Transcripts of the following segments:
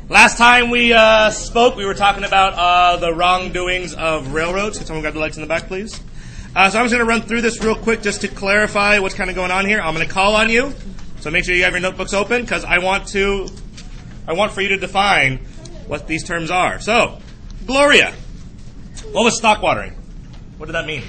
Last time we spoke, we were talking about the wrongdoings of railroads. Can someone grab the lights in the back, please? So I'm just going to run through this real quick just to clarify what's kind of going on here. I'm going to call on you, so make sure you have your notebooks open because I want for you to define what these terms are. So, Gloria, what was stockwatering? What did that mean?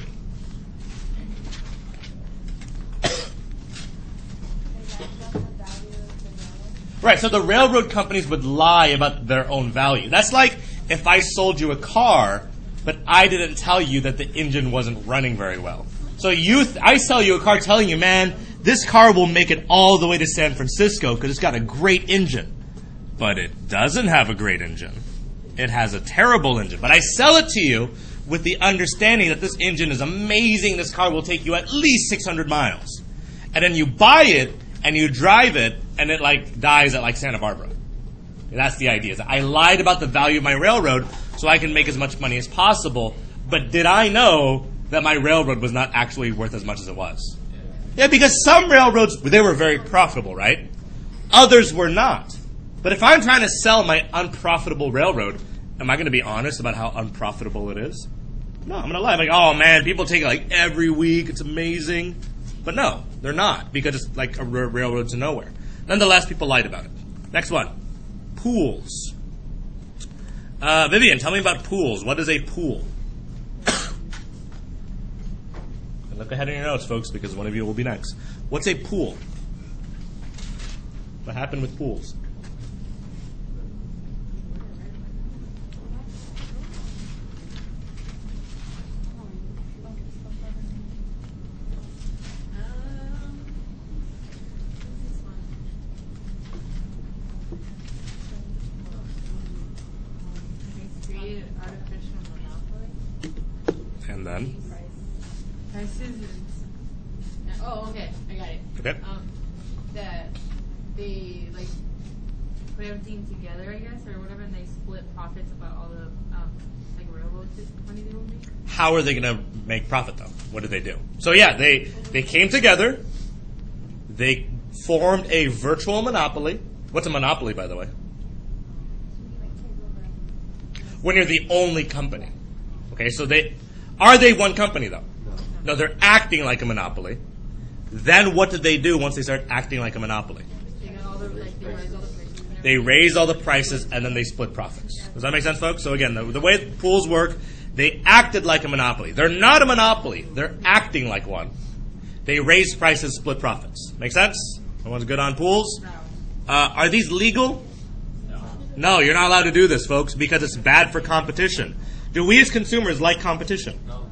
Right, so the railroad companies would lie about their own value. That's like if I sold you a car, but I didn't tell you that the engine wasn't running very well. So I sell you a car telling you, man, this car will make it all the way to San Francisco because it's got a great engine. But it doesn't have a great engine. It has a terrible engine. But I sell it to you with the understanding that this engine is amazing. This car will take you at least 600 miles. And then you buy it, and you drive it, and it dies at Santa Barbara. That's the idea. I lied about the value of my railroad so I can make as much money as possible. But did I know that my railroad was not actually worth as much as it was? Yeah, because some railroads, they were very profitable, right? Others were not. But if I'm trying to sell my unprofitable railroad, am I going to be honest about how unprofitable it is? No, I'm going to lie. Oh man, people take it every week. It's amazing. But no, they're not, because it's like a railroad to nowhere. Nonetheless, people lied about it. Next one, pools. Vivian, tell me about pools. What is a pool? Look ahead in your notes, folks, because one of you will be next. What's a pool? What happened with pools? And then? Prices. Oh, okay. I got it. Okay. That they put everything together, I guess, or whatever, and they split profits about all the railroad money they will make. How are they going to make profit, though? What did they do? So yeah, they came together. They formed a virtual monopoly. What's a monopoly, by the way? When you're the only company. Okay, so are they one company, though? No, they're acting like a monopoly. Then what did they do once they start acting like a monopoly? They raised all the prices, and then they split profits. Does that make sense, folks? So again, the way pools work, they acted like a monopoly. They're not a monopoly. They're acting like one. They raised prices, split profits. Make sense? Everyone's good on pools? Are these legal? No, you're not allowed to do this, folks, because it's bad for competition. Do we as consumers like competition? No.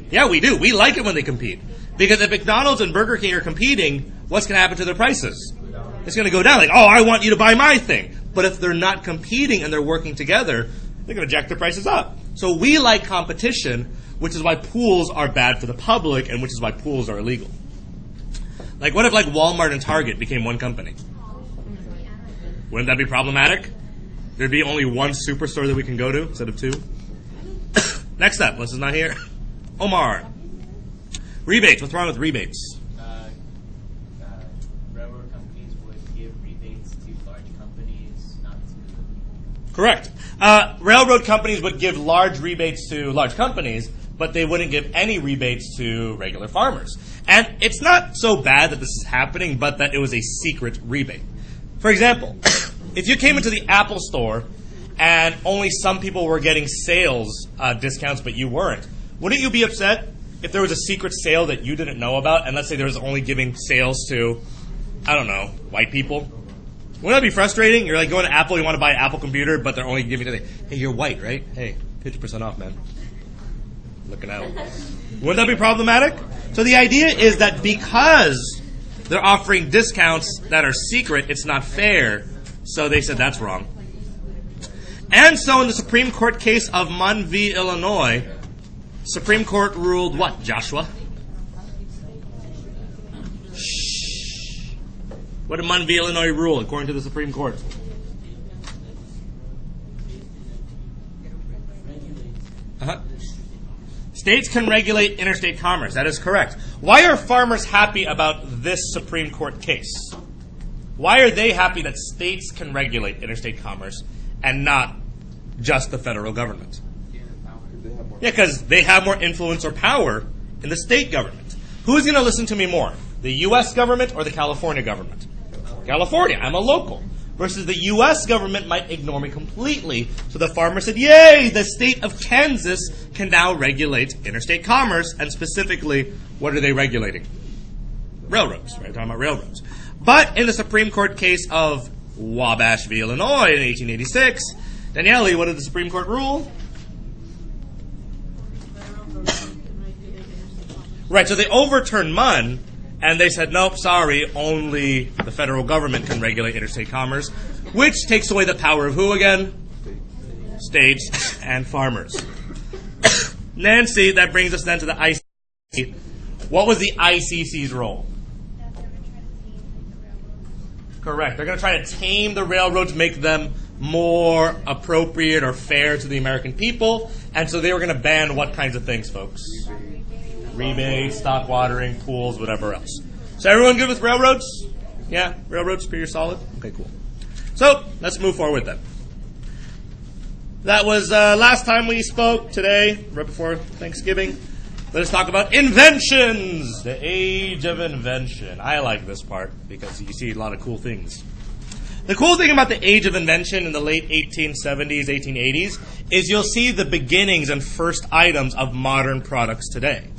Yeah, we do. We like it when they compete. Because if McDonald's and Burger King are competing, what's going to happen to their prices? It's going to go down. I want you to buy my thing. But if they're not competing and they're working together, they're going to jack their prices up. So we like competition, which is why pools are bad for the public and which is why pools are illegal. What if Walmart and Target became one company? Wouldn't that be problematic? There'd be only one superstore that we can go to instead of two. Next up, this is not here. Omar. Rebates. What's wrong with rebates? Railroad companies would give rebates to large companies, not to... Correct. Railroad companies would give large rebates to large companies, but they wouldn't give any rebates to regular farmers. And it's not so bad that this is happening, but that it was a secret rebate. For example, if you came into the Apple store and only some people were getting sales discounts, but you weren't, wouldn't you be upset if there was a secret sale that you didn't know about, and let's say there was only giving sales to, I don't know, white people? Wouldn't that be frustrating? You're going to Apple, you want to buy an Apple computer, but they're only giving you hey, you're white, right? Hey, 50% off, man. Looking out. Wouldn't that be problematic? So the idea is that because they're offering discounts that are secret, it's not fair. So they said that's wrong. And so in the Supreme Court case of Munn v. Illinois, Supreme Court ruled what, Joshua? Shh. What did Munn v. Illinois rule according to the Supreme Court? States can regulate interstate commerce. That is correct. Why are farmers happy about this Supreme Court case? Why are they happy that states can regulate interstate commerce and not just the federal government? Yeah, because they have more influence or power in the state government. Who's going to listen to me more? The U.S. government or the California government? California. I'm a local. Versus the U.S. government might ignore me completely. So the farmer said, yay, the state of Kansas can now regulate interstate commerce. And specifically, what are they regulating? Railroads, right? Talking about railroads. But in the Supreme Court case of Wabash v. Illinois in 1886, Daniele, what did the Supreme Court rule? Right, so they overturned Munn, and they said, nope, sorry, only the federal government can regulate interstate commerce, which takes away the power of who again? States and farmers. Nancy, that brings us then to the ICC. What was the ICC's role? Correct. They're going to try to tame the railroads, make them more appropriate or fair to the American people. And so they were going to ban what kinds of things, folks? Rebates, stockwatering, pools, whatever else. So everyone good with railroads? Yeah? Railroads, pretty solid? Okay, cool. So let's move forward then. That was last time we spoke. Today, right before Thanksgiving, let us talk about inventions, the age of invention. I like this part because you see a lot of cool things. The cool thing about the age of invention in the late 1870s, 1880s, is you'll see the beginnings and first items of modern products today.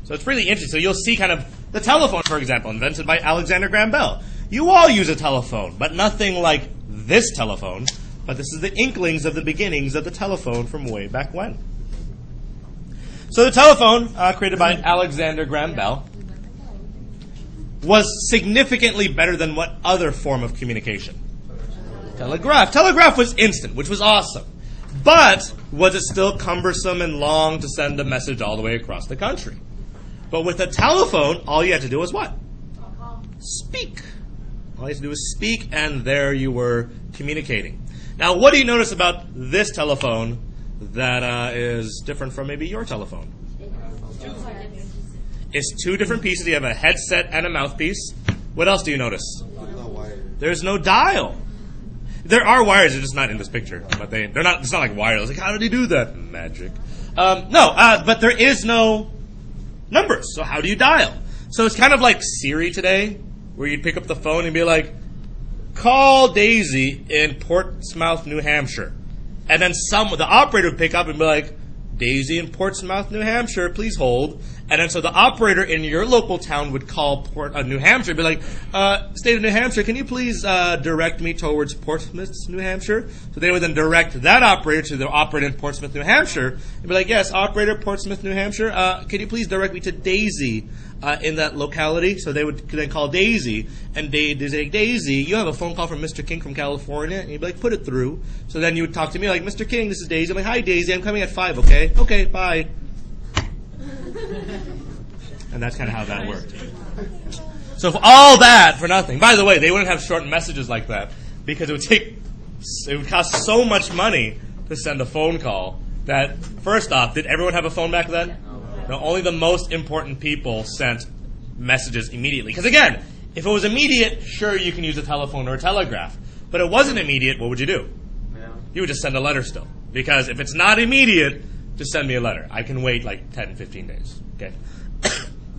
So it's really interesting. So you'll see kind of the telephone, for example, invented by Alexander Graham Bell. You all use a telephone, but nothing like this telephone. But this is the inklings of the beginnings of the telephone from way back when. So the telephone, created by Alexander Graham Bell, was significantly better than what other form of communication? Telegraph. Telegraph was instant, which was awesome. But was it still cumbersome and long to send a message all the way across the country? But with a telephone, all you had to do was what? Speak. All you had to do was speak, and there you were communicating. Now, what do you notice about this telephone that is different from maybe your telephone? It's two different pieces. You have a headset and a mouthpiece. What else do you notice? There's no dial. There are wires, they're just not in this picture. But they're not. It's not like wireless. Like, how did he do that? Magic. But there is no numbers. So how do you dial? So it's kind of like Siri today, where you'd pick up the phone and be like, call Daisy in Portsmouth, New Hampshire. And then the operator would pick up and be like, Daisy in Portsmouth, New Hampshire, please hold. And then so the operator in your local town would call New Hampshire and be like, State of New Hampshire, can you please direct me towards Portsmouth, New Hampshire? So they would then direct that operator to the operator in Portsmouth, New Hampshire, and be like, yes, operator, Portsmouth, New Hampshire, can you please direct me to Daisy in that locality? So they would then call Daisy, and they'd say, Daisy, you have a phone call from Mr. King from California, and you'd be like, put it through. So then you would talk to me like, Mr. King, this is Daisy. I'm like, hi, Daisy, I'm coming at 5, okay? Okay, bye. And that's kind of how that worked. So for all that, for nothing. By the way, they wouldn't have short messages like that because it would cost so much money to send a phone call that, first off, did everyone have a phone back then? No, only the most important people sent messages immediately. Because again, if it was immediate, sure, you can use a telephone or a telegraph. But it wasn't immediate, what would you do? You would just send a letter still. Because if it's not immediate, just send me a letter. I can wait like 10, 15 days. Okay?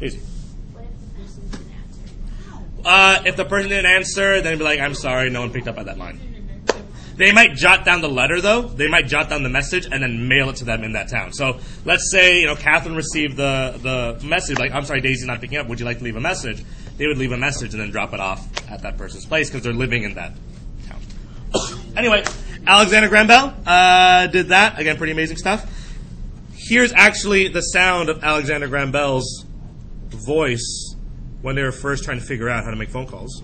Easy. If the person didn't answer, then it'd be like, I'm sorry, no one picked up at that line. They might jot down the letter, though. They might jot down the message and then mail it to them in that town. So let's say, Catherine received the message, like, I'm sorry, Daisy's not picking up. Would you like to leave a message? They would leave a message and then drop it off at that person's place because they're living in that town. Anyway, Alexander Graham Bell did that. Again, pretty amazing stuff. Here's actually the sound of Alexander Graham Bell's voice when they were first trying to figure out how to make phone calls.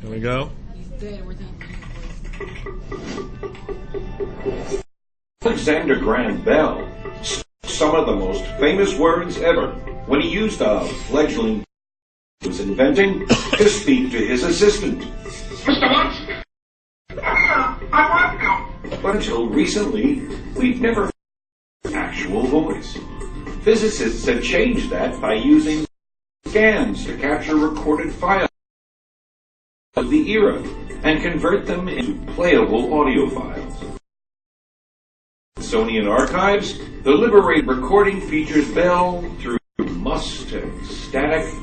Here we go. Alexander Graham Bell, some of the most famous words ever when he used a fledgling he was inventing to speak to his assistant. Mr. Watson, I want to. But until recently, we've never heard actual voice. Physicists have changed that by using scans to capture recorded files of the era and convert them into playable audio files. Smithsonian Archives, the liberated recording features Bell through must and static.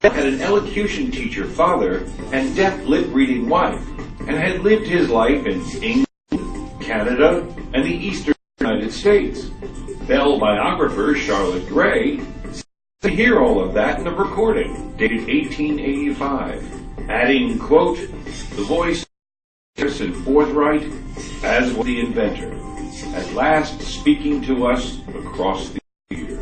Had an elocution teacher father and deaf lip-reading wife, and had lived his life in England, Canada, and the eastern United States. Bell biographer Charlotte Gray to hear all of that in a recording dated 1885, adding, quote, "The voice fierce and forthright, as was the inventor, at last speaking to us across the years."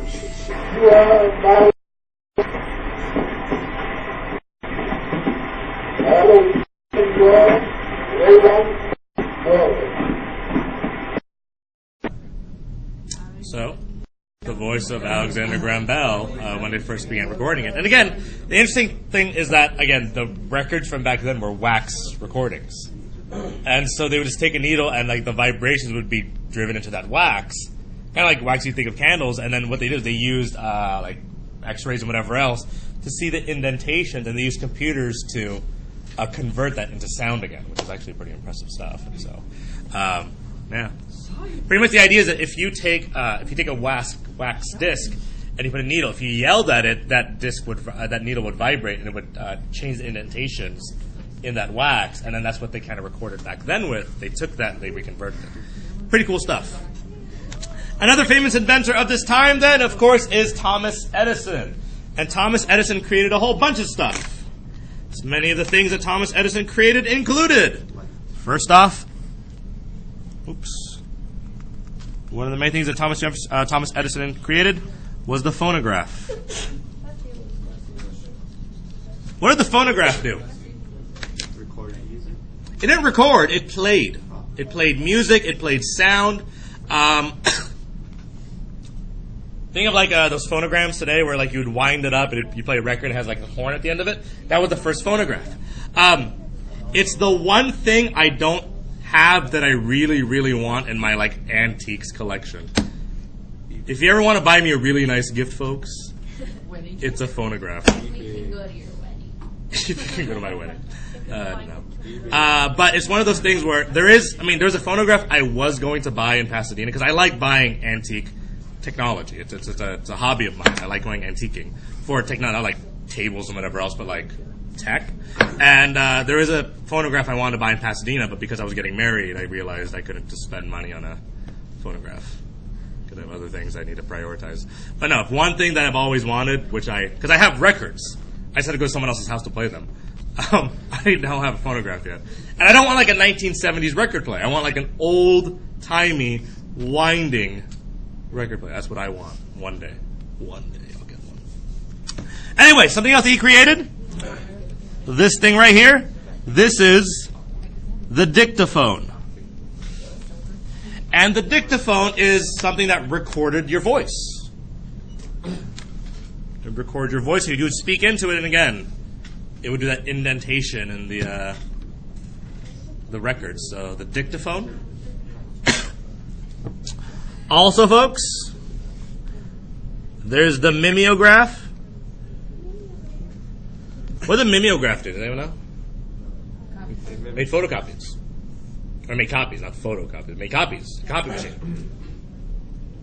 So, the voice of Alexander Graham Bell when they first began recording it. And again, the interesting thing is that, again, the records from back then were wax recordings. And so they would just take a needle and like the vibrations would be driven into that wax. Kind of like wax you think of candles. And then what they did is they used like x-rays and whatever else to see the indentations, and they used computers to convert that into sound again, which is actually pretty impressive stuff. And so, yeah. Pretty much the idea is that if you take a wax disc and you put a needle, if you yelled at it, that needle would vibrate and it would change the indentations in that wax, and then that's what they kind of recorded back then with. They took that and they reconverted it. Pretty cool stuff. Another famous inventor of this time, then, of course, is Thomas Edison. And Thomas Edison created a whole bunch of stuff. So many of the things that Thomas Edison created included, first off, one of the main things that Thomas Edison created was the phonograph. What did the phonograph do? Record music? It didn't record. It played. It played music. It played sound. Think of like those phonograms today where like you would wind it up and you play a record and it has like a horn at the end of it. That was the first phonograph. It's the one thing I don't have that I really, really want in my like antiques collection. If you ever want to buy me a really nice gift, folks, it's a phonograph. We can go to your wedding. You can go to my wedding. No. But it's one of those things where there's a phonograph I was going to buy in Pasadena because I like buying antique technology. It's a hobby of mine. I like going antiquing for technology, not like tables and whatever else, but like tech. And there is a phonograph I wanted to buy in Pasadena, but because I was getting married, I realized I couldn't just spend money on a phonograph because I have other things I need to prioritize. But no, one thing that I've always wanted, because I have records, I just had to go to someone else's house to play them. I don't have a phonograph yet. And I don't want like a 1970s record player. I want like an old-timey, winding record player. That's what I want. One day I'll get one. Anyway, something else that he created? This thing right here. This is the dictaphone. And the dictaphone is something that recorded your voice. It would record your voice, and you would speak into it, and again, it would do that indentation in the records. So the dictaphone. Also, folks, there's the mimeograph. What did the mimeograph do? Does anyone know? Made photocopies. Or made copies, not photocopies. Made copies. Copy machine.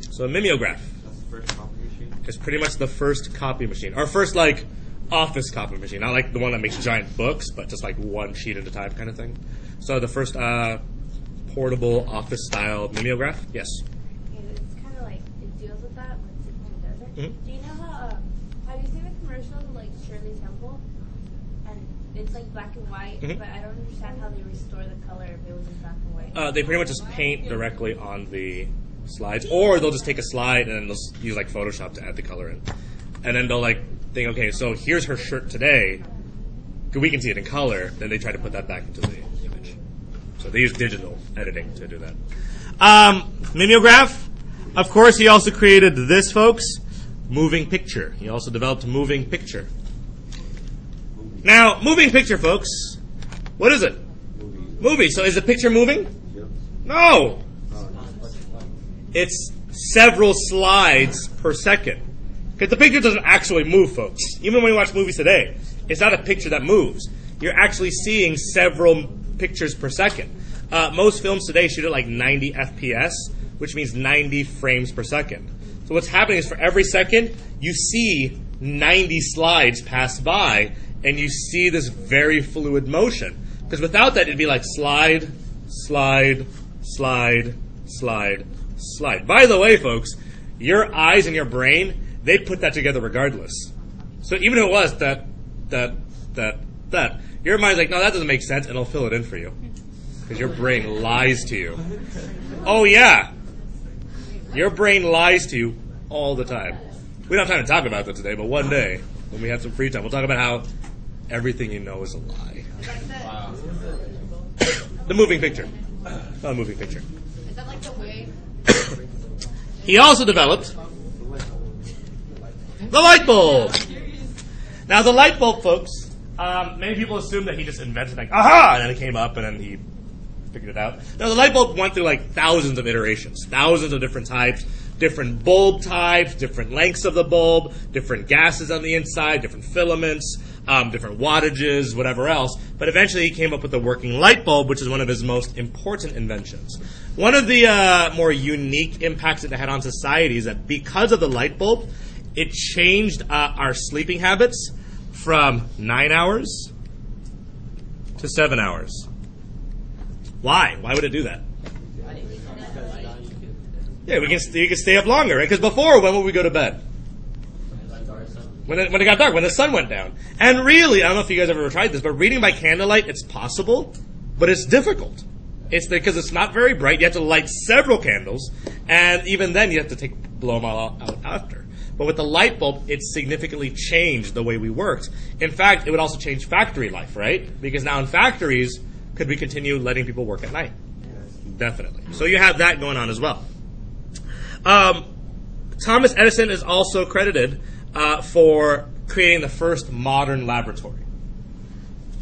So a mimeograph. That's the first copy machine? It's pretty much the first copy machine. Or first, like, office copy machine. Not like the one that makes giant books, but just like one sheet at a time kind of thing. So the first portable office-style mimeograph. Yes? It's kind of like, it deals with that, but it doesn't. Mm-hmm. Do you know how, have you seen the commercial of, like, Shirley Temple? And it's, like, black and white, Mm-hmm. but I don't understand how they restore the color if it was in black and white. They pretty much just paint directly on the slides, or they'll just take a slide and then they'll use like Photoshop to add the color in, and then they'll like think, okay, so here's her shirt today. We can see it in color. Then they try to put that back into the image. So they use digital editing to do that. Mimeograph. Of course, he also created this, folks. moving picture. He also developed moving picture. Now, moving picture, folks, what is it? Movie. So is the picture moving? No. It's several slides per second. Because the picture doesn't actually move, folks. Even when you watch movies today, it's not a picture that moves. You're actually seeing several pictures per second. Most films today shoot at like 90 FPS, which means 90 frames per second. So what's happening is for every second, you see 90 slides pass by, and you see this very fluid motion. Because without that, it'd be like slide, slide, slide, slide, slide. By the way, folks, your eyes and your brain, they put that together regardless. So even if it was that, your mind's like, no, that doesn't make sense, and it'll fill it in for you. Because your brain lies to you. Oh, yeah. Your brain lies to you all the time. We don't have time to talk about that today, but one day, when we have some free time, we'll talk about how everything you know is a lie. Wow. The moving picture. Not a moving picture. Is that like the way? He also developed the light bulb. Now, the light bulb, folks, many people assume that he just invented, like, aha, and then it came up, and then he figured it out. No, the light bulb went through, like, thousands of iterations, thousands of different types, different bulb types, different lengths of the bulb, different gases on the inside, different filaments, different wattages, whatever else. But eventually he came up with the working light bulb, which is one of his most important inventions. One of the more unique impacts it had on society is that because of the light bulb, it changed our sleeping habits from 9 hours to 7 hours. Why? Why would it do that? Yeah, you can stay up longer, right? Because before, when would we go to bed? When it got dark, when the sun went down. And really, I don't know if you guys ever tried this, but reading by candlelight, it's possible, but it's difficult. It's because it's not very bright. You have to light several candles, and even then, you have to blow them all out after. But with the light bulb, it significantly changed the way we worked. In fact, it would also change factory life, right? Because now in factories, could we continue letting people work at night? Definitely. So you have that going on as well. Thomas Edison is also credited for creating the first modern laboratory.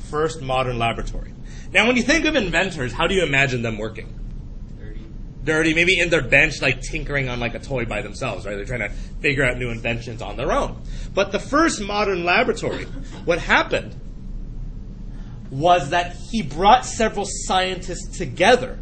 First modern laboratory. Now, when you think of inventors, how do you imagine them working? Dirty, maybe in their bench, like tinkering on like a toy by themselves, right? They're trying to figure out new inventions on their own. But the first modern laboratory, what happened was that he brought several scientists together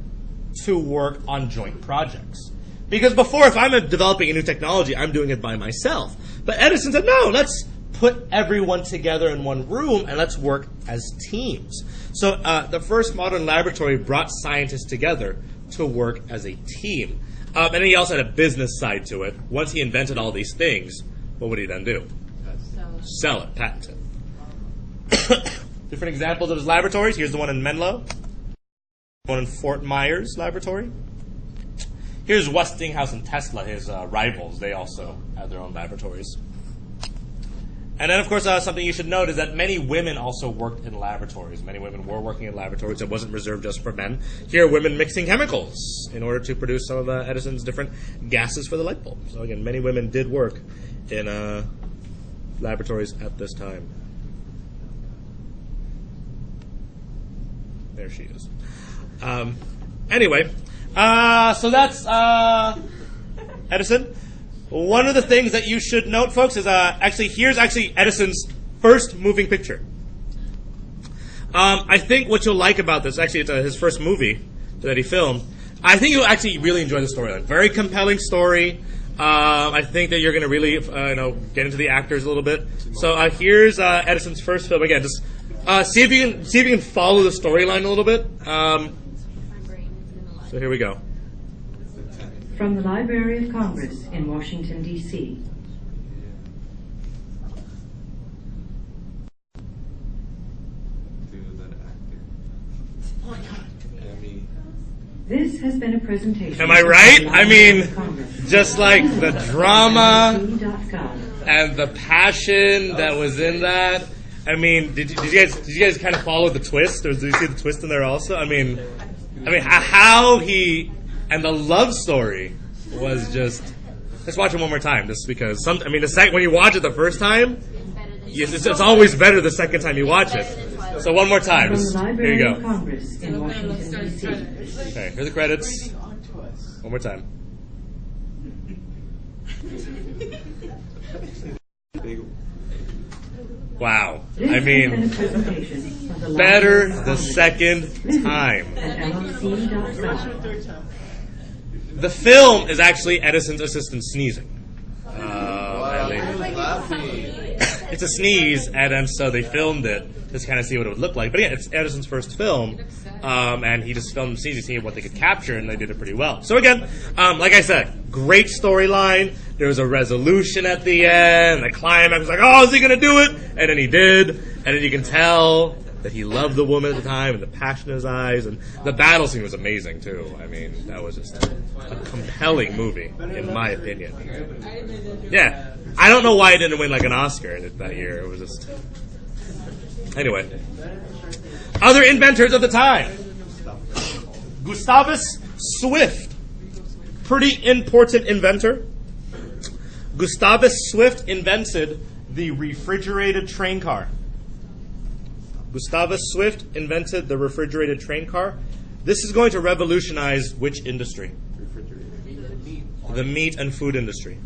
to work on joint projects. Because before, if I'm developing a new technology, I'm doing it by myself. But Edison said, no, let's put everyone together in one room and let's work as teams. So the first modern laboratory brought scientists together to work as a team. And then he also had a business side to it. Once he invented all these things, what would he then do? Sell it, patent it. Different examples of his laboratories. Here's the one in Menlo. One in Fort Myers laboratory. Here's Westinghouse and Tesla, his rivals. They also had their own laboratories. And then, of course, something you should note is that many women also worked in laboratories. Many women were working in laboratories. It wasn't reserved just for men. Here are women mixing chemicals in order to produce some of Edison's different gases for the light bulb. So, again, many women did work in laboratories at this time. There she is. Anyway, so that's Edison. One of the things that you should note, folks, is here's Edison's first moving picture. I think what you'll like about this, actually, it's his first movie that he filmed. I think you'll actually really enjoy the storyline. Very compelling story. I think that you're going to really, get into the actors a little bit. So here's Edison's first film. Again, just see if you can follow the storyline a little bit. So here we go. From the Library of Congress in Washington, D.C. This has been a presentation. Am I right? I mean, just like the drama and the passion that was in that. I mean, did you guys kind of follow the twist, or did you see the twist in there also? I mean, how he and the love story was just Let's watch it one more time, just because when you watch it the first time, It's it's always better the second time you watch it. So one more time. From the Here Library you of go. Congress in Washington, D.C. Okay, here are the credits. One more time. Wow. This I has mean, been a presentation of the better Library of the Congress. second Visit time. at LLC.com. The film is actually Edison's assistant sneezing. It's a sneeze, and so they filmed it just kind of see what it would look like. But yeah, it's Edison's first film, and he just filmed sneezing, seeing what they could capture, and they did it pretty well. So again, like I said, great storyline. There was a resolution at the end. The climax was like, oh, is he going to do it? And then he did. And then you can tell that he loved the woman at the time, and the passion in his eyes, and the battle scene was amazing too. I mean, that was just a compelling movie, in my opinion. Yeah, I don't know why it didn't win like an Oscar that year. It was just anyway. Other inventors of the time: Gustavus Swift, pretty important inventor. Gustavus Swift invented the refrigerated train car. Gustavus Swift invented the refrigerated train car. This is going to revolutionize which industry? The meat and food industry.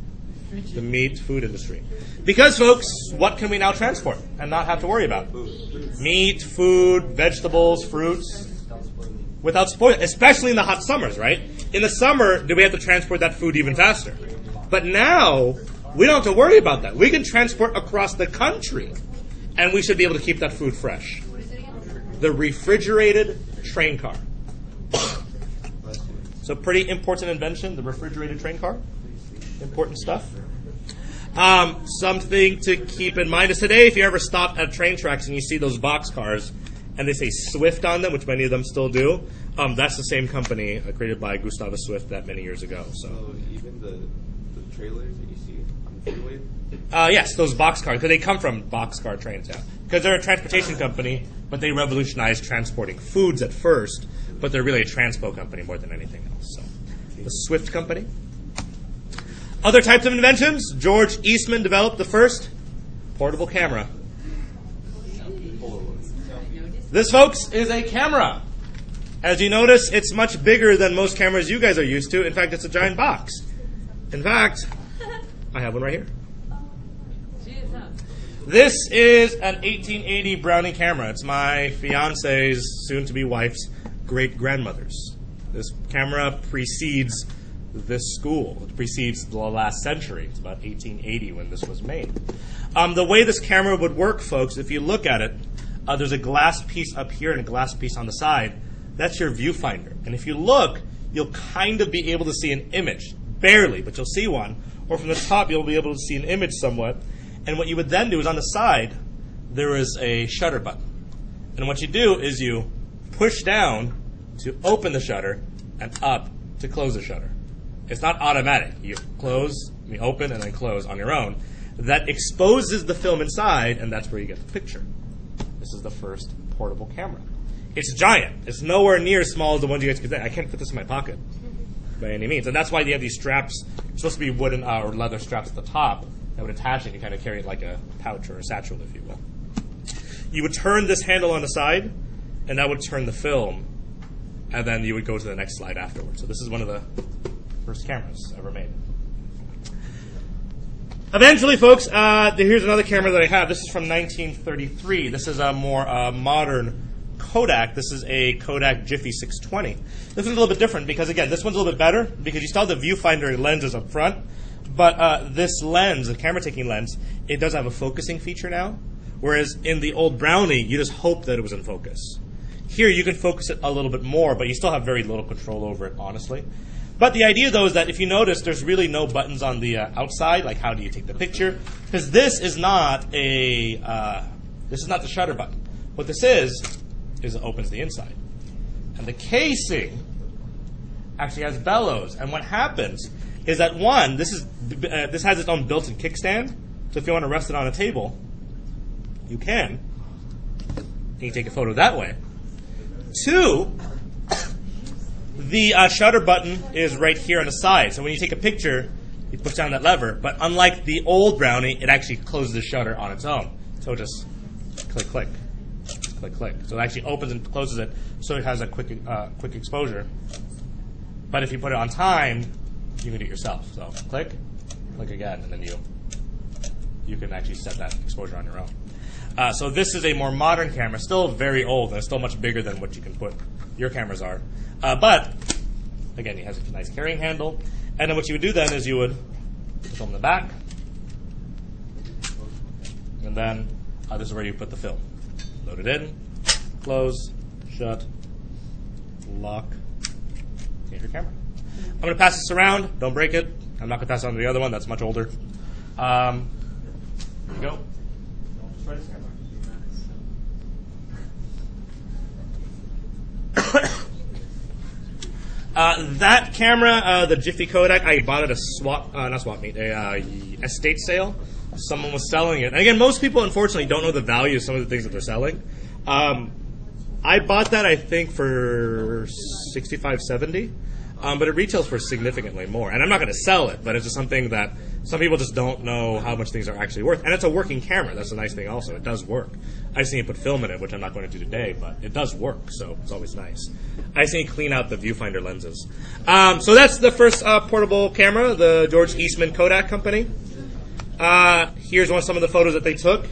The meat food industry. Because, folks, what can we now transport and not have to worry about? Meat, food, vegetables, fruits. Without spoiling, especially in the hot summers, right? In the summer, do we have to transport that food even faster? But now, we don't have to worry about that. We can transport across the country, and we should be able to keep that food fresh. The refrigerated train car. So pretty important invention, the refrigerated train car. Important stuff. Something to keep in mind is today, if you ever stop at train tracks and you see those boxcars, and they say Swift on them, which many of them still do, that's the same company created by Gustavus Swift that many years ago. So even the trailers that you see on the freeway? Yes, those boxcars, because they come from boxcar trains, yeah. Because they're a transportation company, but they revolutionized transporting foods at first, but they're really a transpo company more than anything else. So, the Swift company. Other types of inventions. George Eastman developed the first portable camera. This, folks, is a camera. As you notice, it's much bigger than most cameras you guys are used to. In fact, it's a giant box. In fact, I have one right here. This is an 1880 Brownie camera. It's my fiance's, soon-to-be wife's, great-grandmother's. This camera precedes this school. It precedes the last century. It's about 1880 when this was made. The way this camera would work, folks, if you look at it, there's a glass piece up here and a glass piece on the side. That's your viewfinder. And if you look, you'll kind of be able to see an image. Barely, but you'll see one. Or from the top, you'll be able to see an image somewhat. And what you would then do is on the side, there is a shutter button. And what you do is you push down to open the shutter and up to close the shutter. It's not automatic. You close, you open, and then close on your own. That exposes the film inside, and that's where you get the picture. This is the first portable camera. It's giant. It's nowhere near as small as the ones you guys could say. I can't fit this in my pocket by any means. And that's why you have these straps. It's supposed to be wooden or leather straps at the top that would attach it and kind of carry it like a pouch or a satchel, if you will. You would turn this handle on the side, and that would turn the film, and then you would go to the next slide afterwards. So this is one of the first cameras ever made. Eventually, folks, here's another camera that I have. This is from 1933. This is a more modern Kodak. This is a Kodak Jiffy 620. This one's a little bit different because, again, this one's a little bit better because you still have the viewfinder lenses up front. But this lens, the camera-taking lens, it does have a focusing feature now, whereas in the old Brownie, you just hope that it was in focus. Here, you can focus it a little bit more, but you still have very little control over it, honestly. But the idea, though, is that if you notice, there's really no buttons on the outside, like how do you take the picture, because this is not the shutter button. What this is it opens the inside. And the casing actually has bellows, and what happens is that one, this has its own built-in kickstand. So if you want to rest it on a table, you can. You can take a photo that way. Two, the shutter button is right here on the side. So when you take a picture, you push down that lever. But unlike the old Brownie, it actually closes the shutter on its own. So just click, click, click, click. So it actually opens and closes it, so it has a quick exposure. But if you put it on time, you can do it yourself. So click, click again, and then you can actually set that exposure on your own. So this is a more modern camera, still very old, and it's still much bigger than what you can put your cameras are. But again, it has a nice carrying handle. And then what you would do then is you would film the back, and then this is where you put the film. Load it in, close, shut, lock. Here's your camera. I'm going to pass this around. Don't break it. I'm not going to pass it on to the other one. That's much older. Here you go. Don't destroy this camera. That camera, the Jiffy Kodak, I bought it at a estate sale. Someone was selling it. And again, most people, unfortunately, don't know the value of some of the things that they're selling. I bought that, I think, for $65, $70. But it retails for significantly more. And I'm not going to sell it, but it's just something that some people just don't know how much things are actually worth. And it's a working camera. That's the nice thing also. It does work. I just need to put film in it, which I'm not going to do today, but it does work, so it's always nice. I just need to clean out the viewfinder lenses. So that's the first portable camera, the George Eastman Kodak Company. Here's some of the photos that they took.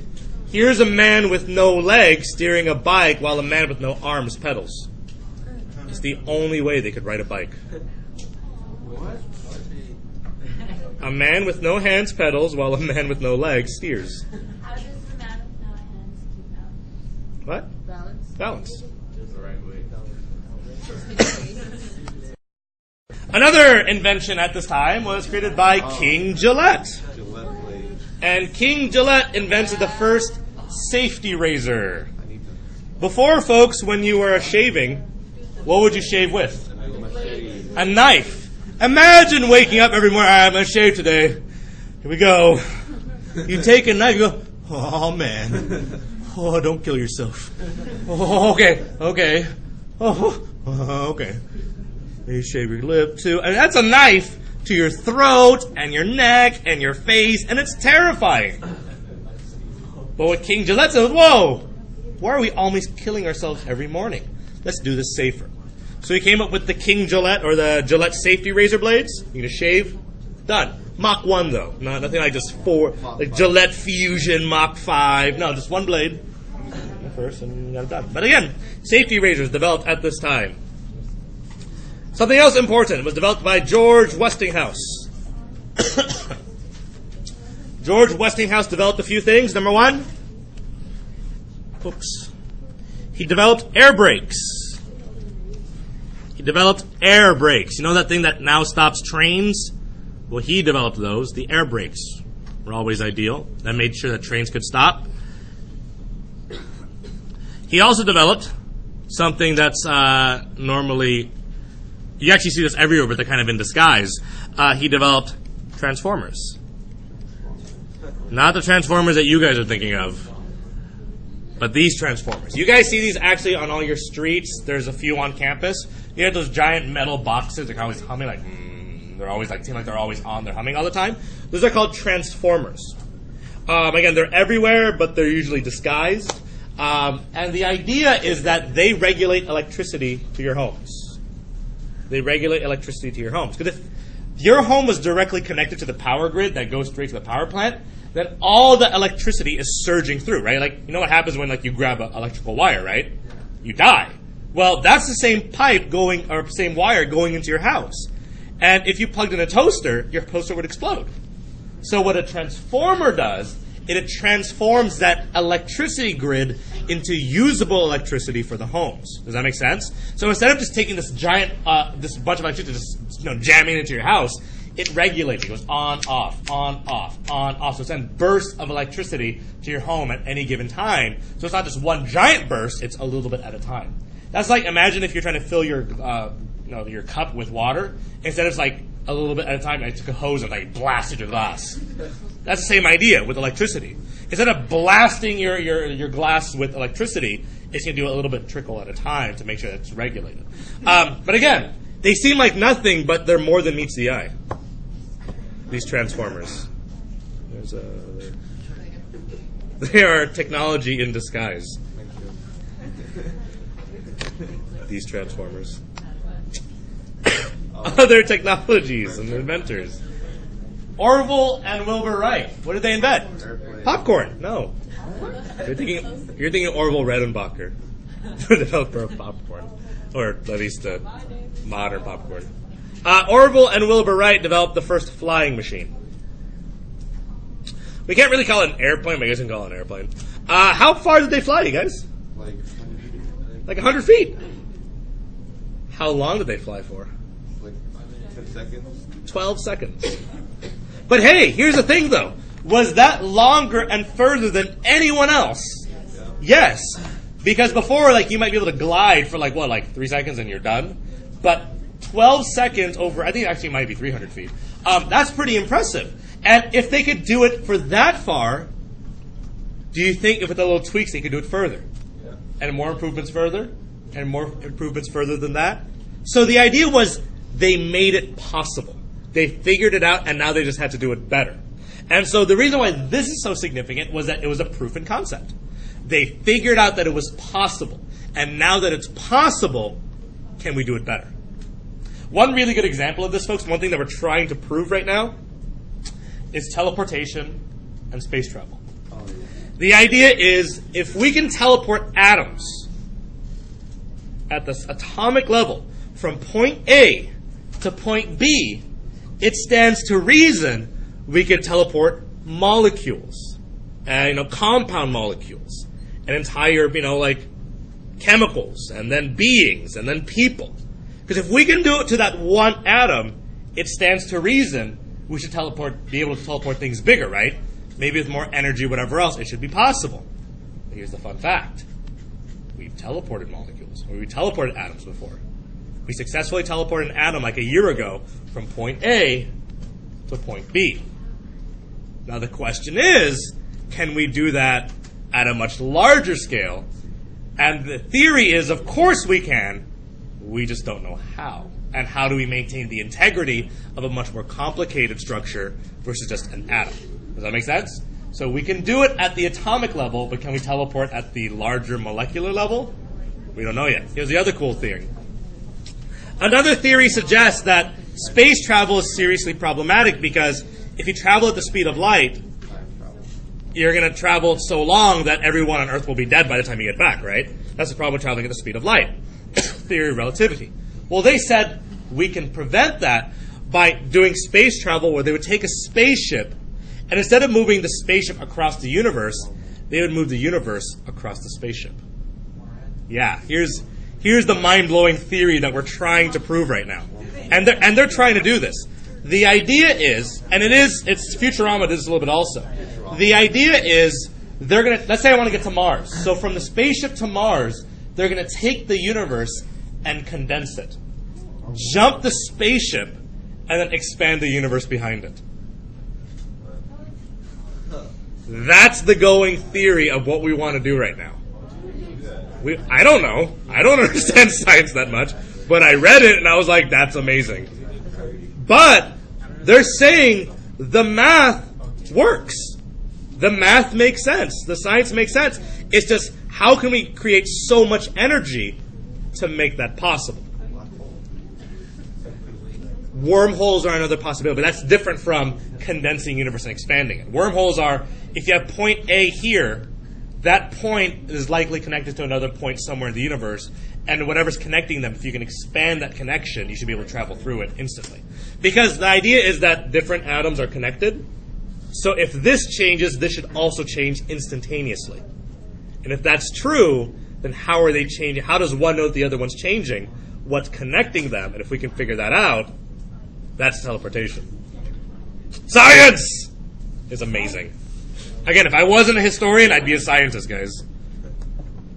Here's a man with no legs steering a bike while a man with no arms pedals. It's the only way they could ride a bike. What? A man with no hands pedals while a man with no legs steers. How does the man with no hands keep balance? What? Balance. Balance. Just the right way. Another invention at this time was created by King Gillette. Gillette blade. And King Gillette invented the first safety razor. I need to. Before, folks, when you were shaving, what would you shave with? Machete. A knife. Imagine waking up every morning, I'm going to shave today. Here we go. You take a knife, you go, oh, man. Oh, don't kill yourself. Oh, okay. Oh, okay. You shave your lip, too. And that's a knife to your throat and your neck and your face, and it's terrifying. But what King Gillette said, whoa, why are we always killing ourselves every morning? Let's do this safer. So he came up with the King Gillette, or the Gillette safety razor blades. You're going to shave. Done. Mach 1, though. Nothing like just 4, like Gillette Fusion, Mach 5. No, just one blade. First, and you got it done. But again, safety razors developed at this time. Something else important was developed by George Westinghouse. George Westinghouse developed a few things. Number one, he developed air brakes. He developed air brakes. You know that thing that now stops trains? Well, he developed those. The air brakes were always ideal. That made sure that trains could stop. He also developed something that's normally, you actually see this everywhere, but they're kind of in disguise. He developed transformers. Not the transformers that you guys are thinking of, but these transformers. You guys see these actually on all your streets. There's a few on campus. You have those giant metal boxes. They're always humming like, they're always like, seem like they're always on. They're humming all the time. Those are called transformers. Again, they're everywhere, but they're usually disguised. And the idea is that they regulate electricity to your homes. They regulate electricity to your homes. Because if your home was directly connected to the power grid that goes straight to the power plant, then all the electricity is surging through, right? Like, you know what happens when, like, you grab an electrical wire, right? You die. Well, that's the same pipe going, or same wire going into your house. And if you plugged in a toaster, your toaster would explode. So what a transformer does, it transforms that electricity grid into usable electricity for the homes. Does that make sense? So instead of just taking this giant, this bunch of electricity, just jamming into your house, it regulates. It goes on, off, on, off, on, off. So it sends bursts of electricity to your home at any given time. So it's not just one giant burst; it's a little bit at a time. That's like, imagine if you're trying to fill your your cup with water. Instead of like a little bit at a time, I took a hose and like blasted your glass. That's the same idea with electricity. Instead of blasting your glass with electricity, it's going to do a little bit trickle at a time to make sure that it's regulated. But again, they seem like nothing, but they're more than meets the eye. These transformers. They are technology in disguise. These transformers. Other technologies and inventors. Orville and Wilbur Wright. What did they invent? Popcorn. No. You're thinking Orville Redenbacher, the developer of popcorn, or at least modern popcorn. Orville and Wilbur Wright developed the first flying machine. We can't really call it an airplane, but I guess we can call it an airplane. How far did they fly, you guys? Like 100 feet. How long did they fly for? Like 10 seconds. 12 seconds. But hey, here's the thing though. Was that longer and further than anyone else? Yeah. Yes. Because before, like, you might be able to glide for like 3 seconds and you're done. But 12 seconds over, I think it actually might be 300 feet. That's pretty impressive. And if they could do it for that far, do you think if with the little tweaks they could do it further? Yeah. And more improvements further? And more improvements further than that? So the idea was they made it possible. They figured it out, and now they just had to do it better. And so the reason why this is so significant was that it was a proof in concept. They figured out that it was possible. And now that it's possible, can we do it better? One really good example of this, folks, one thing that we're trying to prove right now is teleportation and space travel. The idea is if we can teleport atoms at this atomic level from point A to point B, it stands to reason we could teleport molecules, compound molecules, and entire, like chemicals, and then beings, and then people. Because if we can do it to that one atom, it stands to reason we should be able to teleport things bigger, right? Maybe with more energy, whatever else, it should be possible. But here's the fun fact. We've teleported molecules, or we teleported atoms before. We successfully teleported an atom like a year ago from point A to point B. Now the question is, can we do that at a much larger scale? And the theory is, of course we can. We just don't know how. And how do we maintain the integrity of a much more complicated structure versus just an atom? Does that make sense? So we can do it at the atomic level, but can we teleport at the larger molecular level? We don't know yet. Here's the other cool theory. Another theory suggests that space travel is seriously problematic because if you travel at the speed of light, you're going to travel so long that everyone on Earth will be dead by the time you get back, right? That's the problem with traveling at the speed of light. Theory of relativity. Well, they said we can prevent that by doing space travel where they would take a spaceship and instead of moving the spaceship across the universe, they would move the universe across the spaceship. Yeah, here's the mind-blowing theory that we're trying to prove right now. And they're trying to do this. The idea is, and it's Futurama does this a little bit also. The idea is let's say I want to get to Mars. So from the spaceship to Mars, they're going to take the universe and condense it. Jump the spaceship and then expand the universe behind it. That's the going theory of what we want to do right now. I don't know. I don't understand science that much, but I read it and I was like, that's amazing. But they're saying the math works. The math makes sense. The science makes sense. It's just how can we create so much energy to make that possible? Wormholes are another possibility, but that's different from condensing universe and expanding it. Wormholes are, if you have point A here, that point is likely connected to another point somewhere in the universe, and whatever's connecting them, if you can expand that connection, you should be able to travel through it instantly. Because the idea is that different atoms are connected, so if this changes, this should also change instantaneously. And if that's true, then how are they changing? How does one know that the other one's changing? What's connecting them? And if we can figure that out, that's teleportation. Science is amazing. Again, if I wasn't a historian, I'd be a scientist, guys.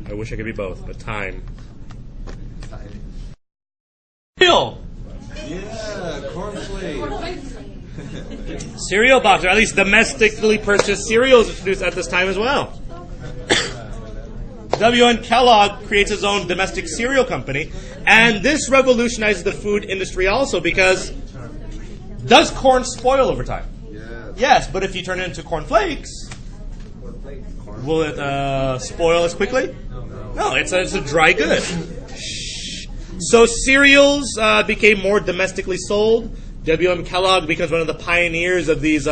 I wish I could be both, but time. Cereal! Yeah, cornflakes. Cereal box, or at least domestically purchased cereals introduced at this time as well. W.N. Kellogg creates his own domestic cereal company, and this revolutionizes the food industry also because Does corn spoil over time? Yeah. Yes, but if you turn it into corn flakes, will it spoil as quickly? No, it's a dry good. So cereals became more domestically sold. W.M. Kellogg becomes one of the pioneers of these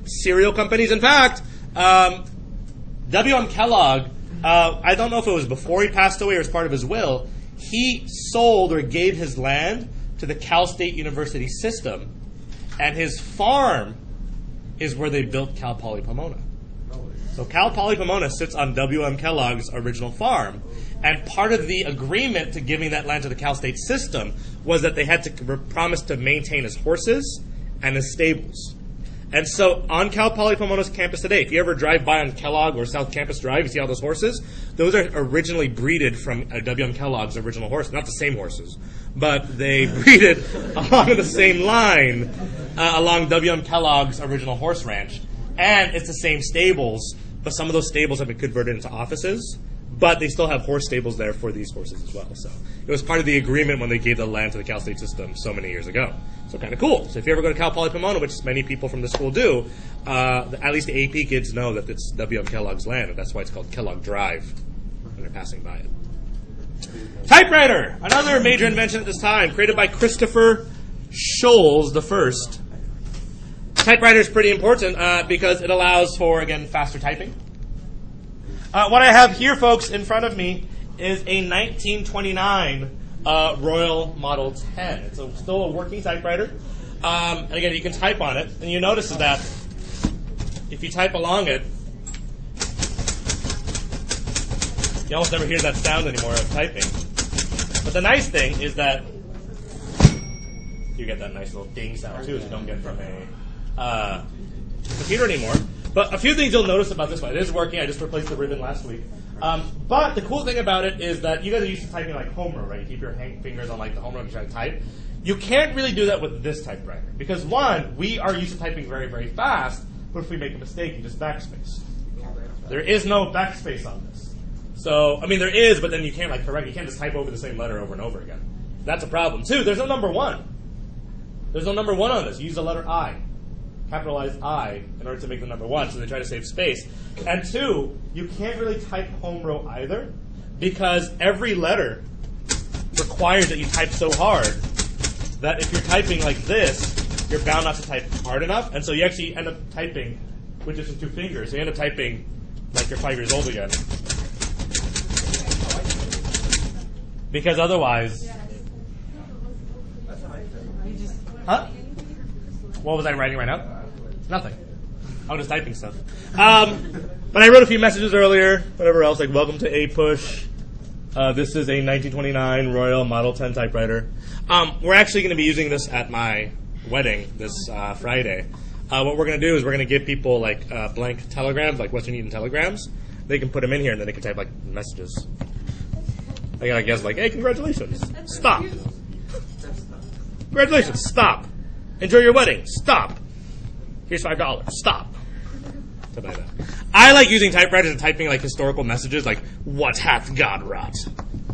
cereal companies. In fact, W.M. Kellogg, I don't know if it was before he passed away or as part of his will, he sold or gave his land to the Cal State University system, and his farm is where they built Cal Poly Pomona. So Cal Poly Pomona sits on W.M. Kellogg's original farm, and part of the agreement to giving that land to the Cal State system was that they had to promise to maintain his horses and his stables. And so on Cal Poly Pomona's campus today, if you ever drive by on Kellogg or South Campus Drive, you see all those horses. Those are originally breeded from W.M. Kellogg's original horse. Not the same horses, but they breeded along the same line along W.M. Kellogg's original horse ranch. And it's the same stables, but some of those stables have been converted into offices. But they still have horse stables there for these horses as well. So it was part of the agreement when they gave the land to the Cal State system so many years ago. So kind of cool. So if you ever go to Cal Poly Pomona, which many people from the school do, at least the AP kids know that it's W.M. Kellogg's land, and that's why it's called Kellogg Drive when they're passing by it. Typewriter, another major invention at this time, created by Christopher Sholes the First. Typewriter is pretty important because it allows for, again, faster typing. What I have here, folks, in front of me is a 1929 Royal Model 10. It's still a working typewriter. And again, you can type on it. And you notice is that if you type along it, you almost never hear that sound anymore of typing. But the nice thing is that you get that nice little ding sound, too, that you don't get from a computer anymore. But a few things you'll notice about this one. It is working. I just replaced the ribbon last week. But the cool thing about it is that you guys are used to typing like home row, right? You keep your fingers on like the home row and you try to type. You can't really do that with this typewriter. Because one, we are used to typing very, very fast. But if we make a mistake, you just backspace. There is no backspace on this. So, I mean, there is, but then you can't like correct. You can't just type over the same letter over and over again. That's a problem. Two, there's no number one. There's no number one on this. You use the letter I. Capitalized I in order to make the number one, so they try to save space. And two, you can't really type home row either because every letter requires that you type so hard that if you're typing like this, you're bound not to type hard enough, and so you actually end up typing with just 2 fingers. So you end up typing like you're 5 years old again. Because otherwise... Huh? What was I writing right now? Nothing. I was just typing stuff. But I wrote a few messages earlier, whatever else, like welcome to A-Push. This is a 1929 Royal Model 10 typewriter. We're actually going to be using this at my wedding this Friday. What we're going to do is we're going to give people like blank telegrams, like Western Union telegrams. They can put them in here and then they can type like messages. I guess like, hey, congratulations. Stop. Congratulations. Stop. Enjoy your wedding. Stop. Here's $5. Stop. Something like that. I like using typewriters and typing like historical messages, like "What hath God wrought?"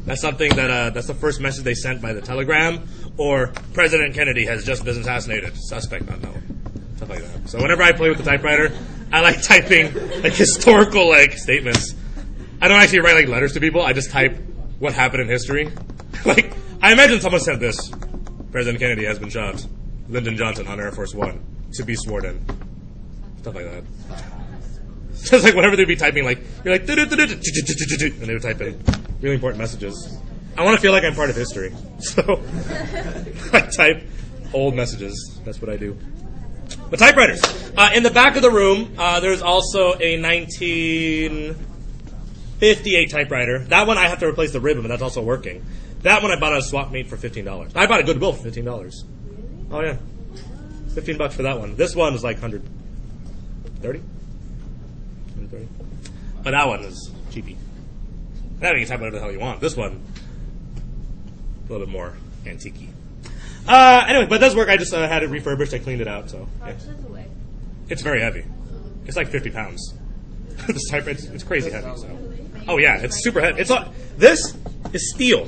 That's something that that's the first message they sent by the telegram, or President Kennedy has just been assassinated. Suspect unknown. Stuff like that. So whenever I play with the typewriter, I like typing like historical like statements. I don't actually write like letters to people. I just type what happened in history. Like I imagine someone said this: President Kennedy has been shot. Lyndon Johnson on Air Force One to be sworn in. Stuff like that. Just like whenever they'd be typing, like, you're like, and they would type in really important messages. I want to feel like I'm part of history. So I type old messages. That's what I do. But typewriters. In the back of the room, there's also a 1958 typewriter. That one I have to replace the ribbon, but that's also working. That one I bought at a swap meet for $15. I bought a Goodwill for $15. Oh, yeah. $15 for that one. This one is like $130. But that one is cheapy. That you can type whatever the hell you want. This one, a little bit more antique-y. Anyway, but it does work. I just had it refurbished. I cleaned it out. So yeah. It's very heavy. It's like 50 pounds. This typewriter, it's crazy heavy. So. Oh, yeah. It's super heavy. This is steel.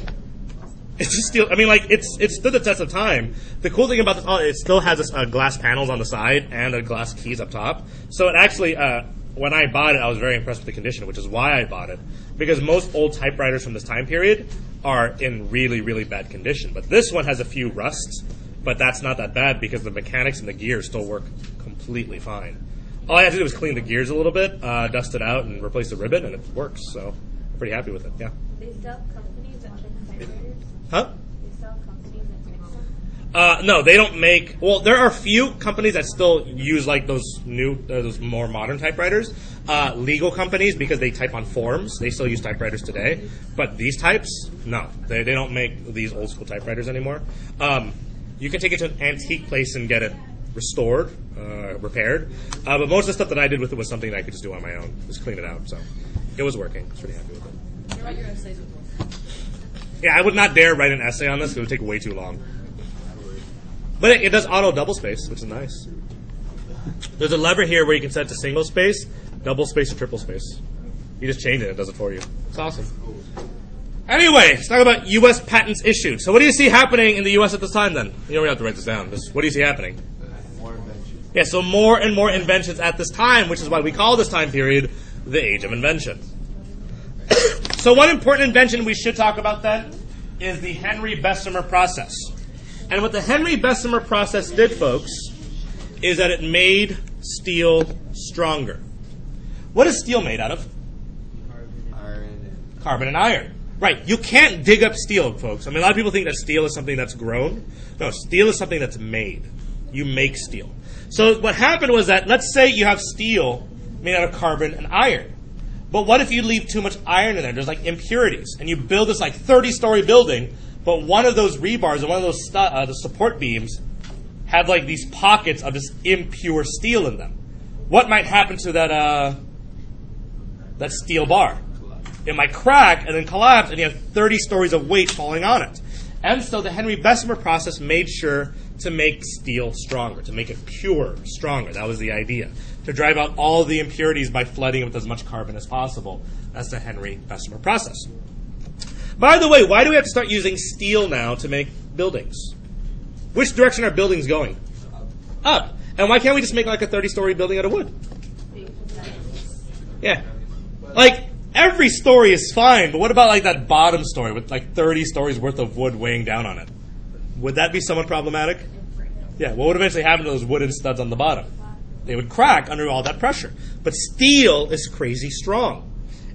It's just steel. I mean, like, it stood the test of time. The cool thing about this, it still has this, glass panels on the side and a glass keys up top. So it actually, when I bought it, I was very impressed with the condition, which is why I bought it. Because most old typewriters from this time period are in really, really bad condition. But this one has a few rusts, but that's not that bad because the mechanics and the gears still work completely fine. All I have to do is clean the gears a little bit, dust it out, and replace the ribbon, and it works. So I'm pretty happy with it, yeah. They sell companies that make typewriters? Huh? They sell companies that make them? No, they don't make. Well, there are a few companies that still use like those those more modern typewriters. Legal companies, because they type on forms, they still use typewriters today. But these types, no, they don't make these old school typewriters anymore. You can take it to an antique place and get it restored, repaired. But most of the stuff that I did with it was something that I could just do on my own, just clean it out. So it was working. I was pretty happy with it. You write your essays with one. Yeah, I would not dare write an essay on this. It would take way too long. But it does auto double space, which is nice. There's a lever here where you can set it to single space, double space, or triple space. You just change it, it does it for you. It's awesome. Anyway, let's talk about U.S. patents issued. So what do you see happening in the U.S. at this time then? You don't have to write this down. What do you see happening? More inventions. Yeah, so more and more inventions at this time, which is why we call this time period the Age of Invention. So one important invention we should talk about then is the Henry Bessemer process. And what the Henry Bessemer process did, folks, is that it made steel stronger. What is steel made out of? Carbon and iron. Right. You can't dig up steel, folks. I mean, a lot of people think that steel is something that's grown. No, steel is something that's made. You make steel. So what happened was that, let's say you have steel made out of carbon and iron. But what if you leave too much iron in there? There's like impurities. And you build this like 30-story building, but one of those rebars and one of those the support beams have like these pockets of this impure steel in them. What might happen to that steel bar? It might crack and then collapse, and you have 30 stories of weight falling on it. And so the Henry Bessemer process made sure to make steel stronger, to make it pure, stronger. That was the idea. To drive out all the impurities by flooding it with as much carbon as possible. That's the Henry Bessemer process. By the way, why do we have to start using steel now to make buildings? Which direction are buildings going? Up. And why can't we just make like a 30-story building out of wood? Yeah. Like, every story is fine, but what about like that bottom story with like 30 stories worth of wood weighing down on it? Would that be somewhat problematic? Yeah, what would eventually happen to those wooden studs on the bottom? They would crack under all that pressure. But steel is crazy strong.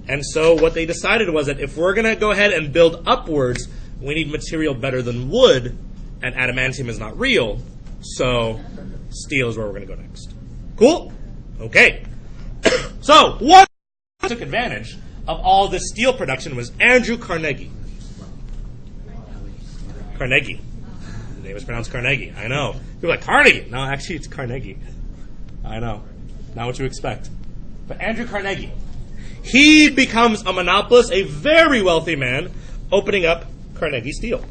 And so what they decided was that if we're going to go ahead and build upwards, we need material better than wood, and adamantium is not real, so steel is where we're going to go next. Cool? Okay. So what took advantage of all this steel production was Andrew Carnegie. Carnegie. His name is pronounced Carnegie. I know. People are like, Carnegie. No, actually it's Carnegie. I know. Not what you expect. But Andrew Carnegie. He becomes a monopolist, a very wealthy man, opening up Carnegie Steel.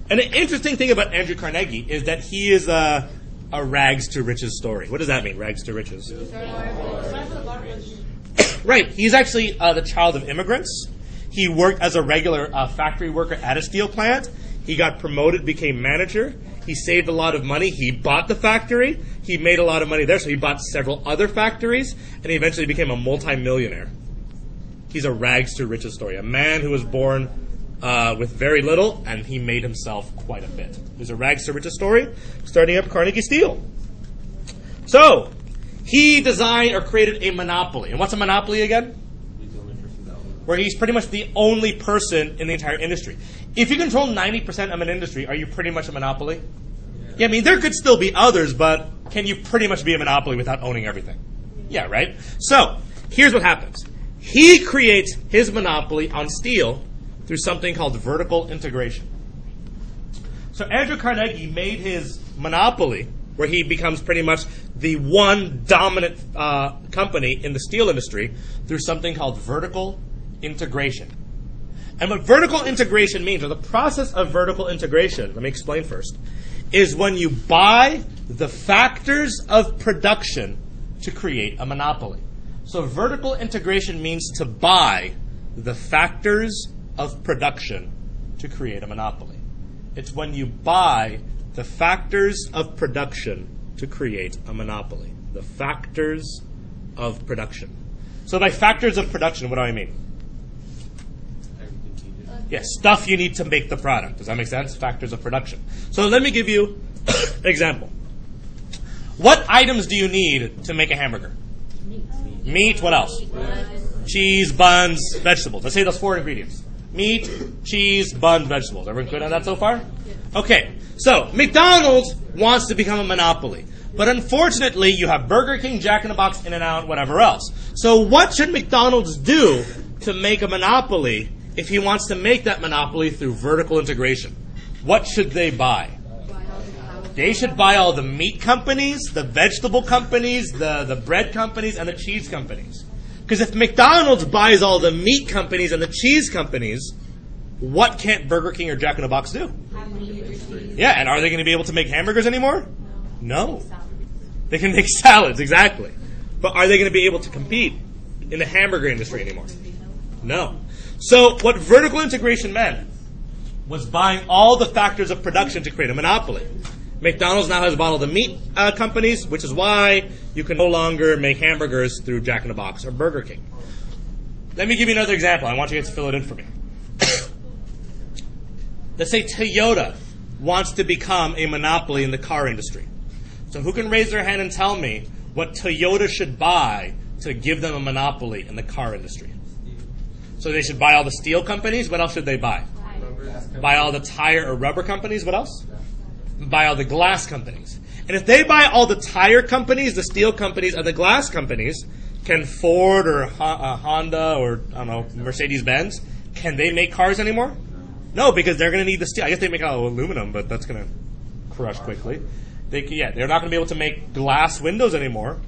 And the interesting thing about Andrew Carnegie is that he is a rags to riches story. What does that mean, rags to riches? Right. He's actually the child of immigrants. He worked as a regular factory worker at a steel plant. He got promoted, became manager. He saved a lot of money. He bought the factory. He made a lot of money there, so he bought several other factories, and he eventually became a multimillionaire. He's a rags to riches story. A man who was born with very little, and he made himself quite a bit. There's a rags to riches story, starting up Carnegie Steel. So, he designed or created a monopoly. And what's a monopoly again? Where he's pretty much the only person in the entire industry. If you control 90% of an industry, are you pretty much a monopoly? Yeah, I mean, there could still be others, but can you pretty much be a monopoly without owning everything? Yeah, right? So, here's what happens. He creates his monopoly on steel through something called vertical integration. So Andrew Carnegie made his monopoly, where he becomes pretty much the one dominant company in the steel industry, through something called vertical integration. And what vertical integration means, or the process of vertical integration, let me explain first, is when you buy the factors of production to create a monopoly. So vertical integration means to buy the factors of production to create a monopoly. It's when you buy the factors of production to create a monopoly. The factors of production. So by factors of production, what do I mean? Yes, stuff you need to make the product. Does that make sense? Factors of production. So let me give you an example. What items do you need to make a hamburger? Meat, what else? Cheese, buns, vegetables. Let's say those 4 ingredients. Meat, cheese, buns, vegetables. Everyone good on that so far? Okay, so McDonald's wants to become a monopoly. But unfortunately, you have Burger King, Jack in the Box, In-N-Out, whatever else. So what should McDonald's do to make a monopoly if he wants to make that monopoly through vertical integration? What should they buy? They should buy all the meat companies, the vegetable companies, the bread companies, and the cheese companies. Because if McDonald's buys all the meat companies and the cheese companies, what can't Burger King or Jack in the Box do? Yeah, and are they going to be able to make hamburgers anymore? No. They can make salads, exactly. But are they going to be able to compete in the hamburger industry anymore? No. So what vertical integration meant was buying all the factors of production to create a monopoly. McDonald's now has bought all the meat companies, which is why you can no longer make hamburgers through Jack in the Box or Burger King. Let me give you another example. I want you guys to fill it in for me. Let's say Toyota wants to become a monopoly in the car industry. So who can raise their hand and tell me what Toyota should buy to give them a monopoly in the car industry? So they should buy all the steel companies. What else should they buy? Buy all the tire or rubber companies. What else? Buy all the glass companies. And if they buy all the tire companies, the steel companies, and the glass companies, can Ford or Honda or, I don't know, Mercedes-Benz, can they make cars anymore? No, because they're going to need the steel. I guess they make out of aluminum, but that's going to crush quickly. They're not going to be able to make glass windows anymore.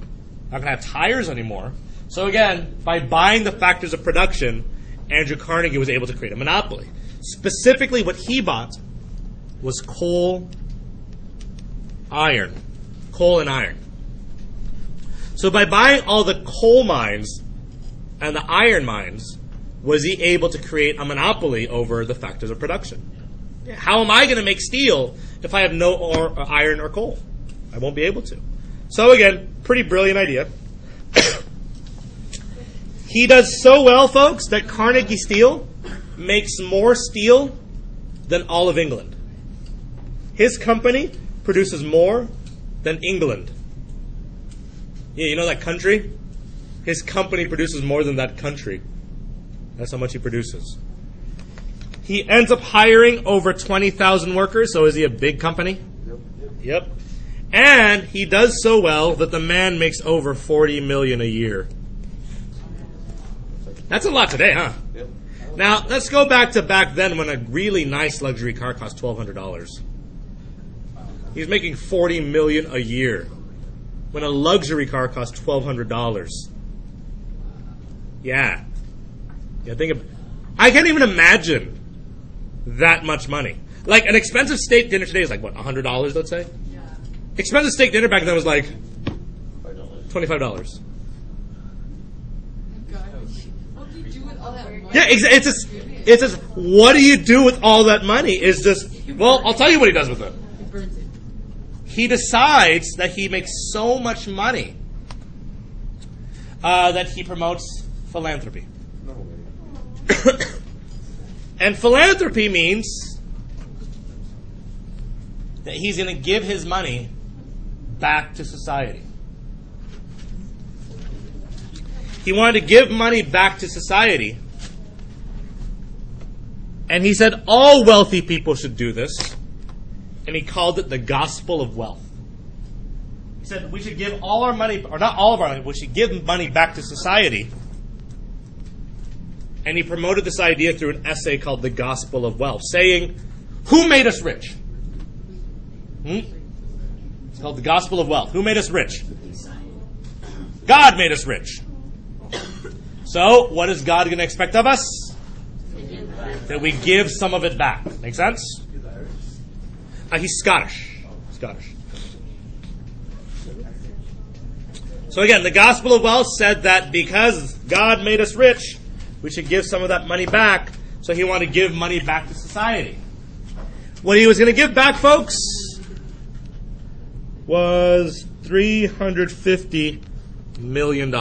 Not going to have tires anymore. So again, by buying the factors of production, Andrew Carnegie was able to create a monopoly. Specifically, what he bought was coal and iron. So by buying all the coal mines and the iron mines, was he able to create a monopoly over the factors of production? How am I going to make steel if I have no iron or coal? I won't be able to. So again, pretty brilliant idea. He does so well, folks, that Carnegie Steel makes more steel than all of England. His company produces more than England. Yeah, you know that country? His company produces more than that country. That's how much he produces. He ends up hiring over 20,000 workers, so is he a big company? Yep. And he does so well that the man makes over $40 million a year. That's a lot today, huh? Yep. Now, let's go back to back then when a really nice luxury car cost $1,200. He's making $40 million a year when a luxury car costs $1,200. Yeah, I can't even imagine that much money. Like an expensive steak dinner today is like what, $100? Let's say. Yeah. Expensive steak dinner back then was like $25. What do you do with all that money? Yeah, it's just what do you do with all that money? Is just I'll tell you what he does with it. He burns it. He decides that he makes so much money that he promotes philanthropy. And philanthropy means that he's going to give his money back to society. He wanted to give money back to society. And he said all wealthy people should do this. And he called it the gospel of wealth. He said we should give all our money, or not all of our money, we should give money back to society. And he promoted this idea through an essay called The Gospel of Wealth, saying, who made us rich? It's called The Gospel of Wealth. Who made us rich? God made us rich. So, what is God going to expect of us? That we give some of it back. Make sense? He's Scottish. So again, the Gospel of Wealth said that because God made us rich, we should give some of that money back So he wanted to give money back to society. What he was going to give back, folks, was $350 million.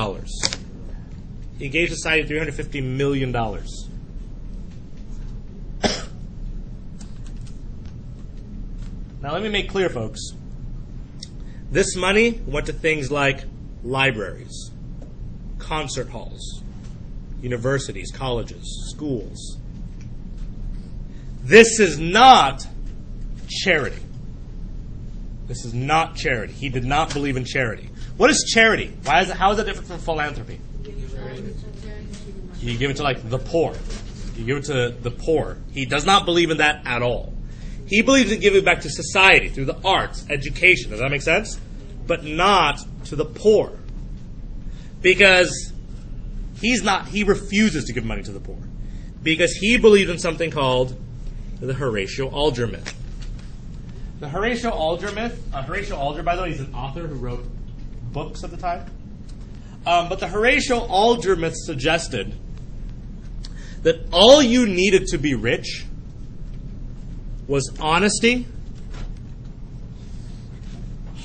He gave society $350 million. Now let me make clear, folks. This money went to things like libraries, concert halls, universities, colleges, schools. This is not charity. This is not charity. He did not believe in charity. What is charity? How is it different from philanthropy? You give it to like the poor. You give it to the poor. He does not believe in that at all. He believes in giving back to society through the arts, education. Does that make sense? But not to the poor. Because he refuses to give money to the poor. Because he believes in something called the Horatio Alger myth. The Horatio Alger myth, Horatio Alger, by the way, is an author who wrote books at the time. But the Horatio Alger myth suggested that all you needed to be rich was honesty,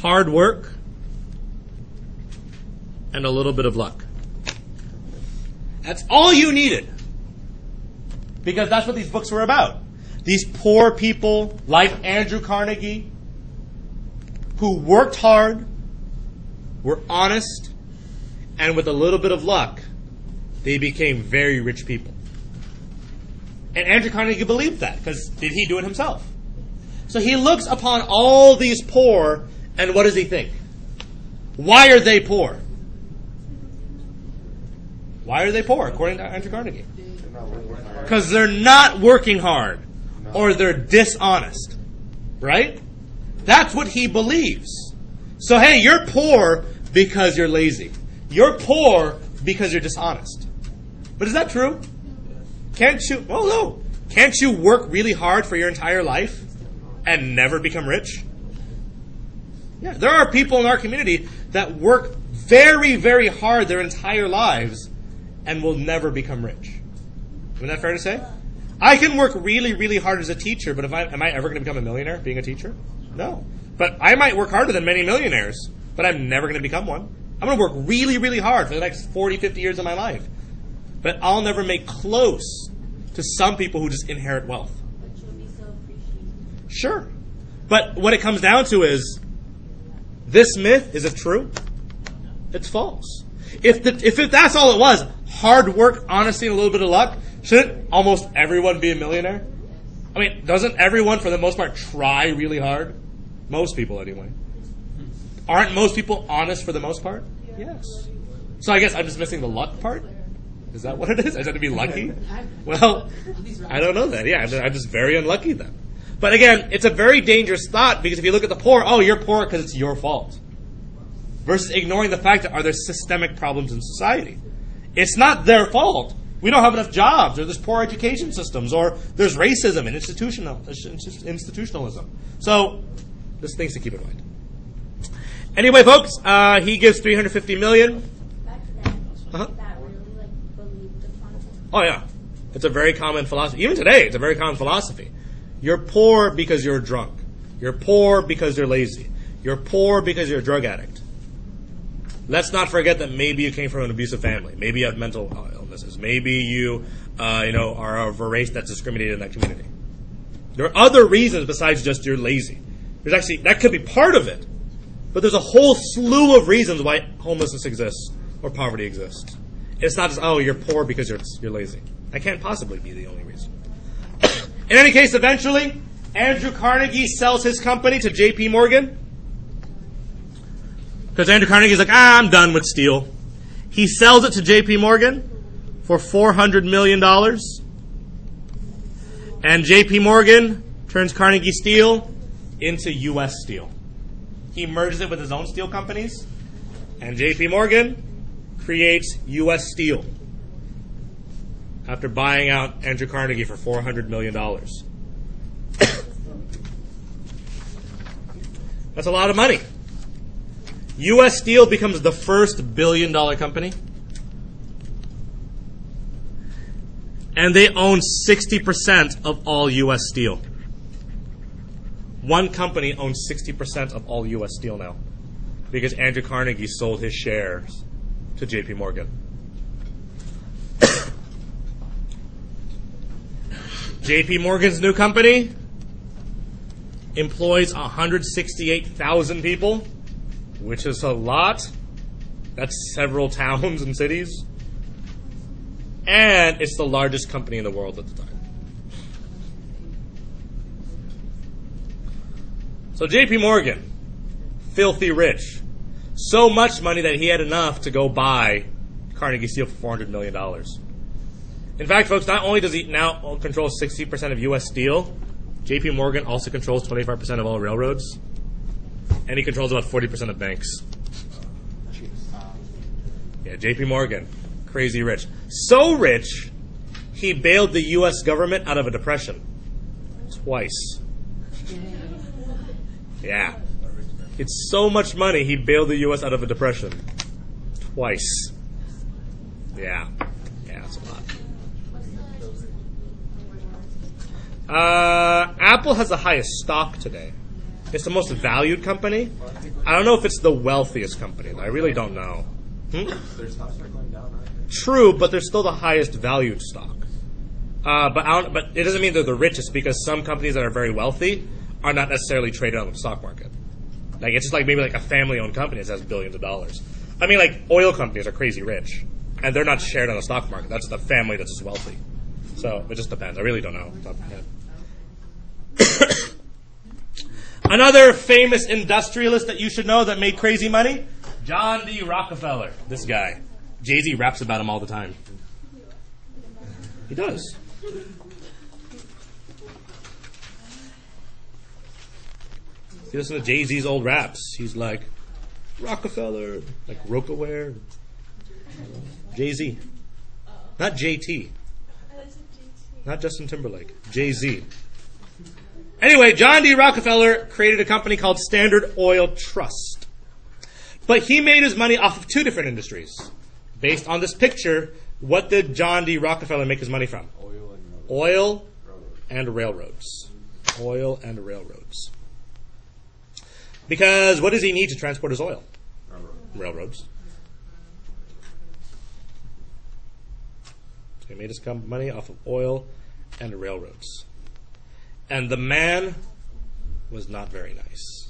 hard work, and a little bit of luck. That's all you needed. Because that's what these books were about. These poor people, like Andrew Carnegie, who worked hard, were honest, and with a little bit of luck, they became very rich people. And Andrew Carnegie believed that, because did he do it himself? So he looks upon all these poor, and what does he think? Why are they poor? Why are they poor, according to Andrew Carnegie? Because they're not working hard, or they're dishonest. Right? That's what he believes. So hey, you're poor because you're lazy. You're poor because you're dishonest. But is that true? Can't you work really hard for your entire life and never become rich? Yeah, there are people in our community that work very, very hard their entire lives and will never become rich. Isn't that fair to say? I can work really, really hard as a teacher, but am I ever going to become a millionaire being a teacher? No. But I might work harder than many millionaires, but I'm never going to become one. I'm going to work really, really hard for the next 40, 50 years of my life. But I'll never make close to some people who just inherit wealth. But you'll be so appreciated. Sure. But what it comes down to is, this myth, is it true? It's false. If that's all it was, hard work, honesty, and a little bit of luck, shouldn't almost everyone be a millionaire? I mean, doesn't everyone, for the most part, try really hard? Most people, anyway. Aren't most people honest for the most part? Yes. So I guess I'm just missing the luck part? Is that what it is? I just have to be lucky? Well, I don't know that. Yeah, I'm just very unlucky then. But again, it's a very dangerous thought, because if you look at the poor, oh, you're poor because it's your fault. Versus ignoring the fact that are there systemic problems in society. It's not their fault. We don't have enough jobs, or there's poor education systems, or there's racism and institutionalism. So, just things to keep in mind. Anyway, folks, he gives $350 million. Back then, that really believed the concept. Oh yeah, it's a very common philosophy. Even today, it's a very common philosophy. You're poor because you're drunk. You're poor because you're lazy. You're poor because you're a drug addict. Let's not forget that maybe you came from an abusive family. Maybe you have mental illnesses. Maybe you, are of a race that's discriminated in that community. There are other reasons besides just you're lazy. There's actually, that could be part of it. But there's a whole slew of reasons why homelessness exists or poverty exists. It's not just, oh, you're poor because you're lazy. That can't possibly be the only reason. In any case, eventually, Andrew Carnegie sells his company to J.P. Morgan. Because Andrew Carnegie's like, I'm done with steel. He sells it to J.P. Morgan for $400 million. And J.P. Morgan turns Carnegie Steel into U.S. Steel. He merges it with his own steel companies. And J.P. Morgan creates U.S. Steel after buying out Andrew Carnegie for $400 million. That's a lot of money. U.S. Steel becomes the first billion-dollar company. And they own 60% of all U.S. steel. One company owns 60% of all U.S. steel now because Andrew Carnegie sold his shares to J.P. Morgan. J.P. Morgan's new company employs 168,000 people, which is a lot. That's several towns and cities. And it's the largest company in the world at the time. So J.P. Morgan, filthy rich. So much money that he had enough to go buy Carnegie Steel for $400 million. In fact, folks, not only does he now control 60% of U.S. steel, J.P. Morgan also controls 25% of all railroads, and he controls about 40% of banks. Yeah, J.P. Morgan, crazy rich. So rich, he bailed the U.S. government out of a depression. Twice. Yeah. It's so much money, he bailed the U.S. out of a depression. Twice. Yeah. Yeah, that's a lot. Apple has the highest stock today. It's the most valued company. I don't know if it's the wealthiest company. I really don't know. Their stocks are going down, aren't they? True, but they're still the highest valued stock. But it doesn't mean they're the richest because some companies that are very wealthy are not necessarily traded on the stock market. Like it's just like maybe like a family-owned company that has billions of dollars. I mean, like oil companies are crazy rich, and they're not shared on the stock market. That's just a family that's just wealthy. So it just depends. I really don't know. Another famous industrialist that you should know that made crazy money, John D. Rockefeller. This guy. Jay-Z raps about him all the time. He does. If you listen to Jay-Z's old raps, he's like, Rockefeller, like Rockaware. Jay-Z. Not JT. Not Justin Timberlake. Jay-Z. Anyway, John D. Rockefeller created a company called Standard Oil Trust. But he made his money off of two different industries. Based on this picture, what did John D. Rockefeller make his money from? Oil and railroads. Oil and railroads. Because what does he need to transport his oil? Railroads. So he made his money off of oil and railroads. And the man was not very nice.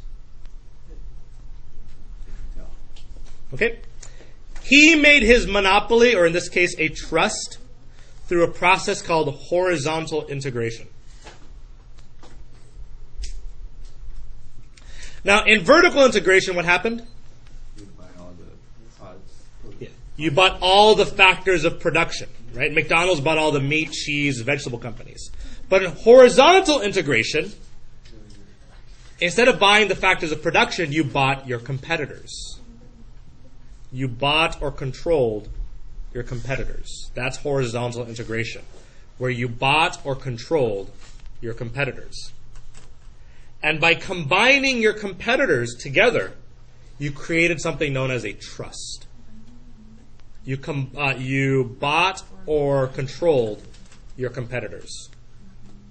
Okay? He made his monopoly, or in this case, a trust, through a process called horizontal integration. Now, in vertical integration, what happened? You bought all the factors of production, right? McDonald's bought all the meat, cheese, vegetable companies. But in horizontal integration, instead of buying the factors of production, you bought your competitors. You bought or controlled your competitors. That's horizontal integration, where you bought or controlled your competitors. And by combining your competitors together, you created something known as a trust. You bought or controlled your competitors,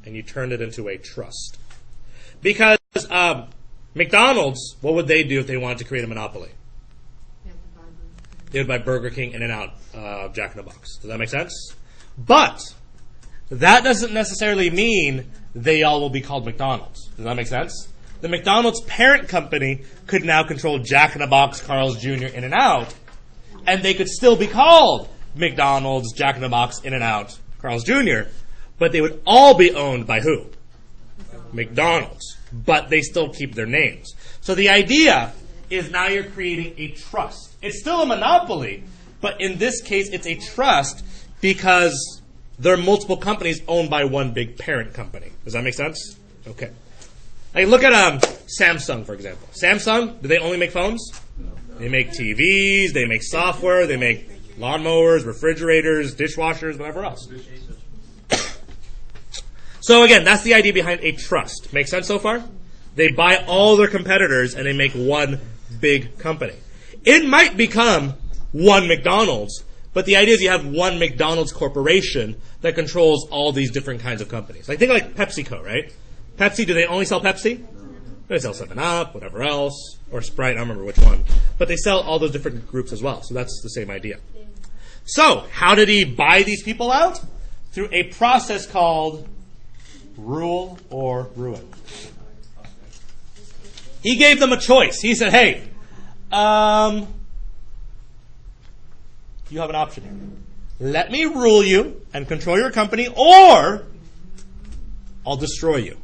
and you turned it into a trust. Because McDonald's, what would they do if they wanted to create a monopoly? They would buy Burger King, In-N-Out, Jack in the Box. Does that make sense? But that doesn't necessarily mean they all will be called McDonald's. Does that make sense? The McDonald's parent company could now control Jack in the Box, Carl's Jr., In-N-Out, and they could still be called McDonald's, Jack in the Box, In-N-Out, Carl's Jr., but they would all be owned by who? McDonald's. But they still keep their names. So the idea is now you're creating a trust. It's still a monopoly, but in this case it's a trust because there are multiple companies owned by one big parent company. Does that make sense? Okay. Like look at Samsung, for example. Samsung, do they only make phones? No. They make TVs, they make software, they make lawnmowers, refrigerators, dishwashers, whatever else. So again, that's the idea behind a trust. Make sense so far? They buy all their competitors and they make one big company. It might become one McDonald's, But the idea is you have one McDonald's corporation that controls all these different kinds of companies. Like think like PepsiCo, right? Pepsi, do they only sell Pepsi? They sell 7-Up, whatever else, or Sprite, I don't remember which one. But they sell all those different groups as well. So that's the same idea. So, how did he buy these people out? Through a process called rule or ruin. He gave them a choice. He said, hey, you have an option here. Let me rule you and control your company, or I'll destroy you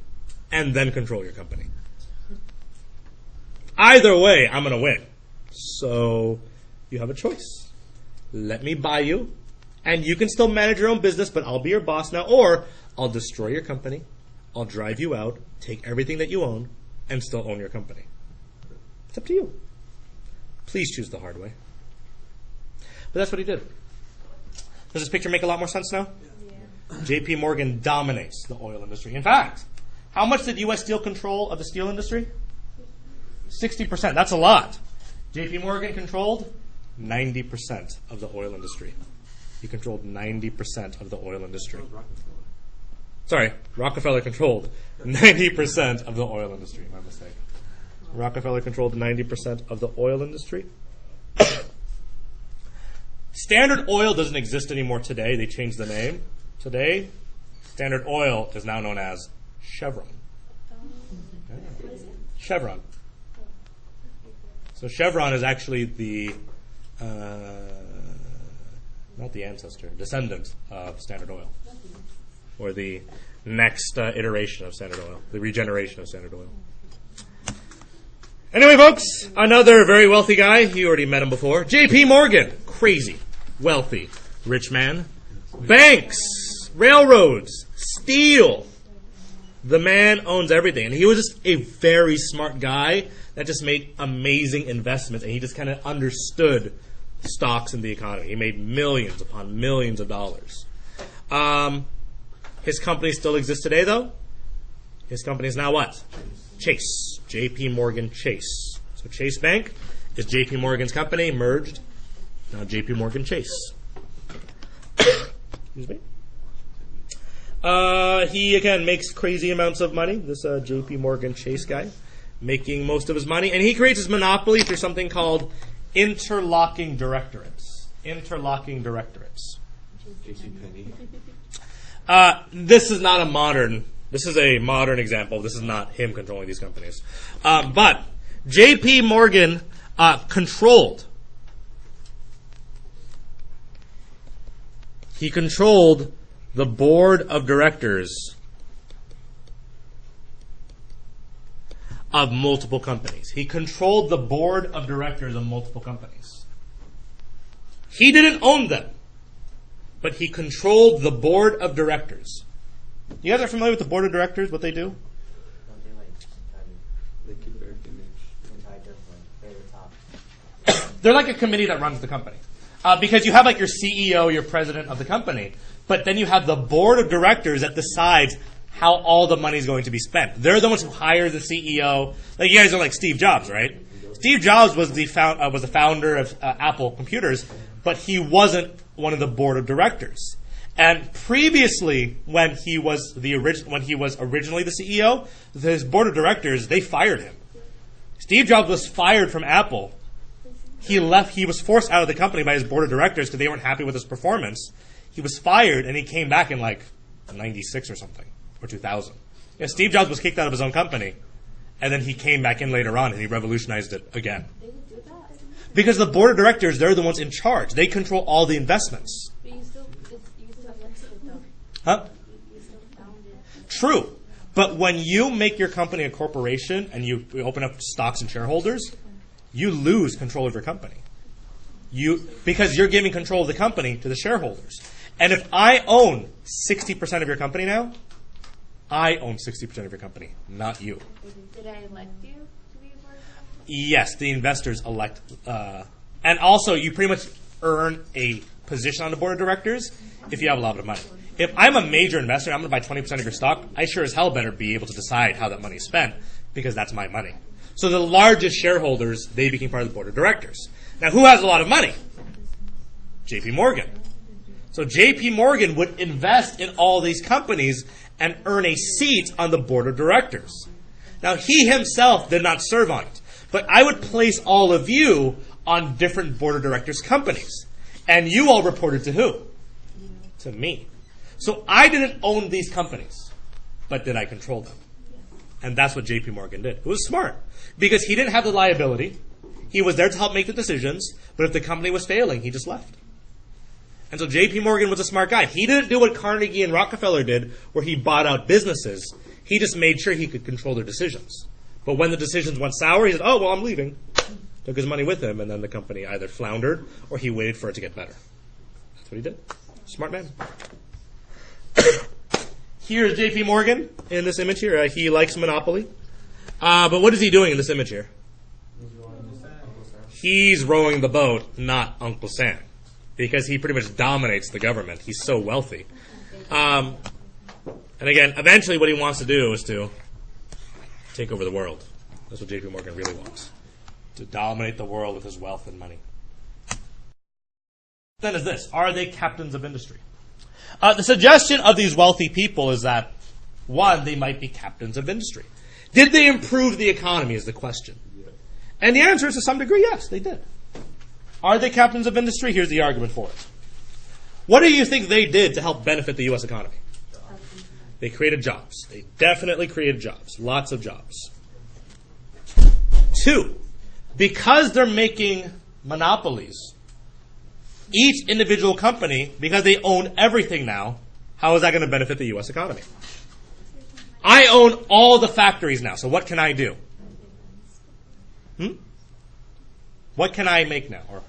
and then control your company. Either way, I'm going to win. So you have a choice. Let me buy you, and you can still manage your own business, but I'll be your boss now, or I'll destroy your company, I'll drive you out, take everything that you own, and still own your company. It's up to you. Please choose the hard way. But that's what he did. Does this picture make a lot more sense now? Yeah. J.P. Morgan dominates the oil industry. In fact, how much did U.S. Steel control of the steel industry? 60%. That's a lot. J.P. Morgan controlled 90% of the oil industry. He controlled 90% of the oil industry. Sorry, Rockefeller controlled 90% of the oil industry. My mistake. Rockefeller controlled 90% of the oil industry. Standard Oil doesn't exist anymore today. They changed the name. Today, Standard Oil is now known as Chevron. Chevron. So Chevron is actually the, not the ancestor, descendant of Standard Oil. Or the next iteration of Standard Oil, the regeneration of Standard Oil. Anyway, folks, another very wealthy guy. You already met him before. J.P. Morgan. Crazy. Wealthy. Rich man. Banks. Railroads. Steel. The man owns everything. And he was just a very smart guy that just made amazing investments. And he just kind of understood stocks in the economy. He made millions upon millions of dollars. His company still exists today, though. His company is now what? Chase. J.P. Morgan Chase. So Chase Bank is J.P. Morgan's company, merged. Now J.P. Morgan Chase. Excuse me. He, again, makes crazy amounts of money. This J.P. Morgan Chase guy, making most of his money. And he creates his monopoly through something called interlocking directorates. Interlocking directorates. This is not a modern... This is a modern example. This is not him controlling these companies. But J.P. Morgan controlled. He controlled the board of directors of multiple companies. He controlled the board of directors of multiple companies. He didn't own them, but he controlled the board of directors. You guys are familiar with the board of directors, what they do? They're like a committee that runs the company. Because you have like your CEO, your president of the company, but then you have the board of directors that decides how all the money is going to be spent. They're the ones who hire the CEO. Like you guys are like Steve Jobs, right? Steve Jobs was the founder of Apple Computers, but he wasn't one of the board of directors. And previously, when he was originally the CEO, his board of directors, they fired him. Steve Jobs was fired from Apple. He left. He was forced out of the company by his board of directors because they weren't happy with his performance. He was fired, and he came back in like 96 or something, or 2000. Yeah, Steve Jobs was kicked out of his own company, and then he came back in later on, and he revolutionized it again. Because the board of directors, they're the ones in charge. They control all the investments. Huh? True. But when you make your company a corporation and you open up stocks and shareholders, you lose control of your company. Because you're giving control of the company to the shareholders. And if I own 60% of your company now, I own 60% of your company, not you. Did I elect you to be a board? Yes, the investors elect. And also, you pretty much earn a position on the board of directors if you have a lot of money. If I'm a major investor, I'm going to buy 20% of your stock, I sure as hell better be able to decide how that money is spent because that's my money. So the largest shareholders, they became part of the board of directors. Now, who has a lot of money? JP Morgan. So JP Morgan would invest in all these companies and earn a seat on the board of directors. Now, he himself did not serve on it, but I would place all of you on different board of directors companies. And you all reported to who? To me. So I didn't own these companies, but did I control them? And that's what JP Morgan did. It was smart because he didn't have the liability. He was there to help make the decisions, but if the company was failing, he just left. And so JP Morgan was a smart guy. He didn't do what Carnegie and Rockefeller did, where he bought out businesses. He just made sure he could control their decisions. But when the decisions went sour, he said, oh, well, I'm leaving. Took his money with him, and then the company either floundered or he waited for it to get better. That's what he did. Smart man. Here's JP Morgan in this image here. He likes Monopoly. But what is he doing in this image here? He's rowing the boat, not Uncle Sam, because he pretty much dominates the government. He's so wealthy. And again, eventually what he wants to do is to take over the world. That's what JP Morgan really wants. To dominate the world with his wealth and money. Then is this. Are they captains of industry? The suggestion of these wealthy people is that, one, they might be captains of industry. Did they improve the economy is the question. And the answer is to some degree, yes, they did. Are they captains of industry? Here's the argument for it. What do you think they did to help benefit the U.S. economy? They created jobs. They definitely created jobs. Lots of jobs. 2, because they're making monopolies, each individual company, because they own everything now, how is that going to benefit the U.S. economy? I own all the factories now, so what can I do? What can I make now? Or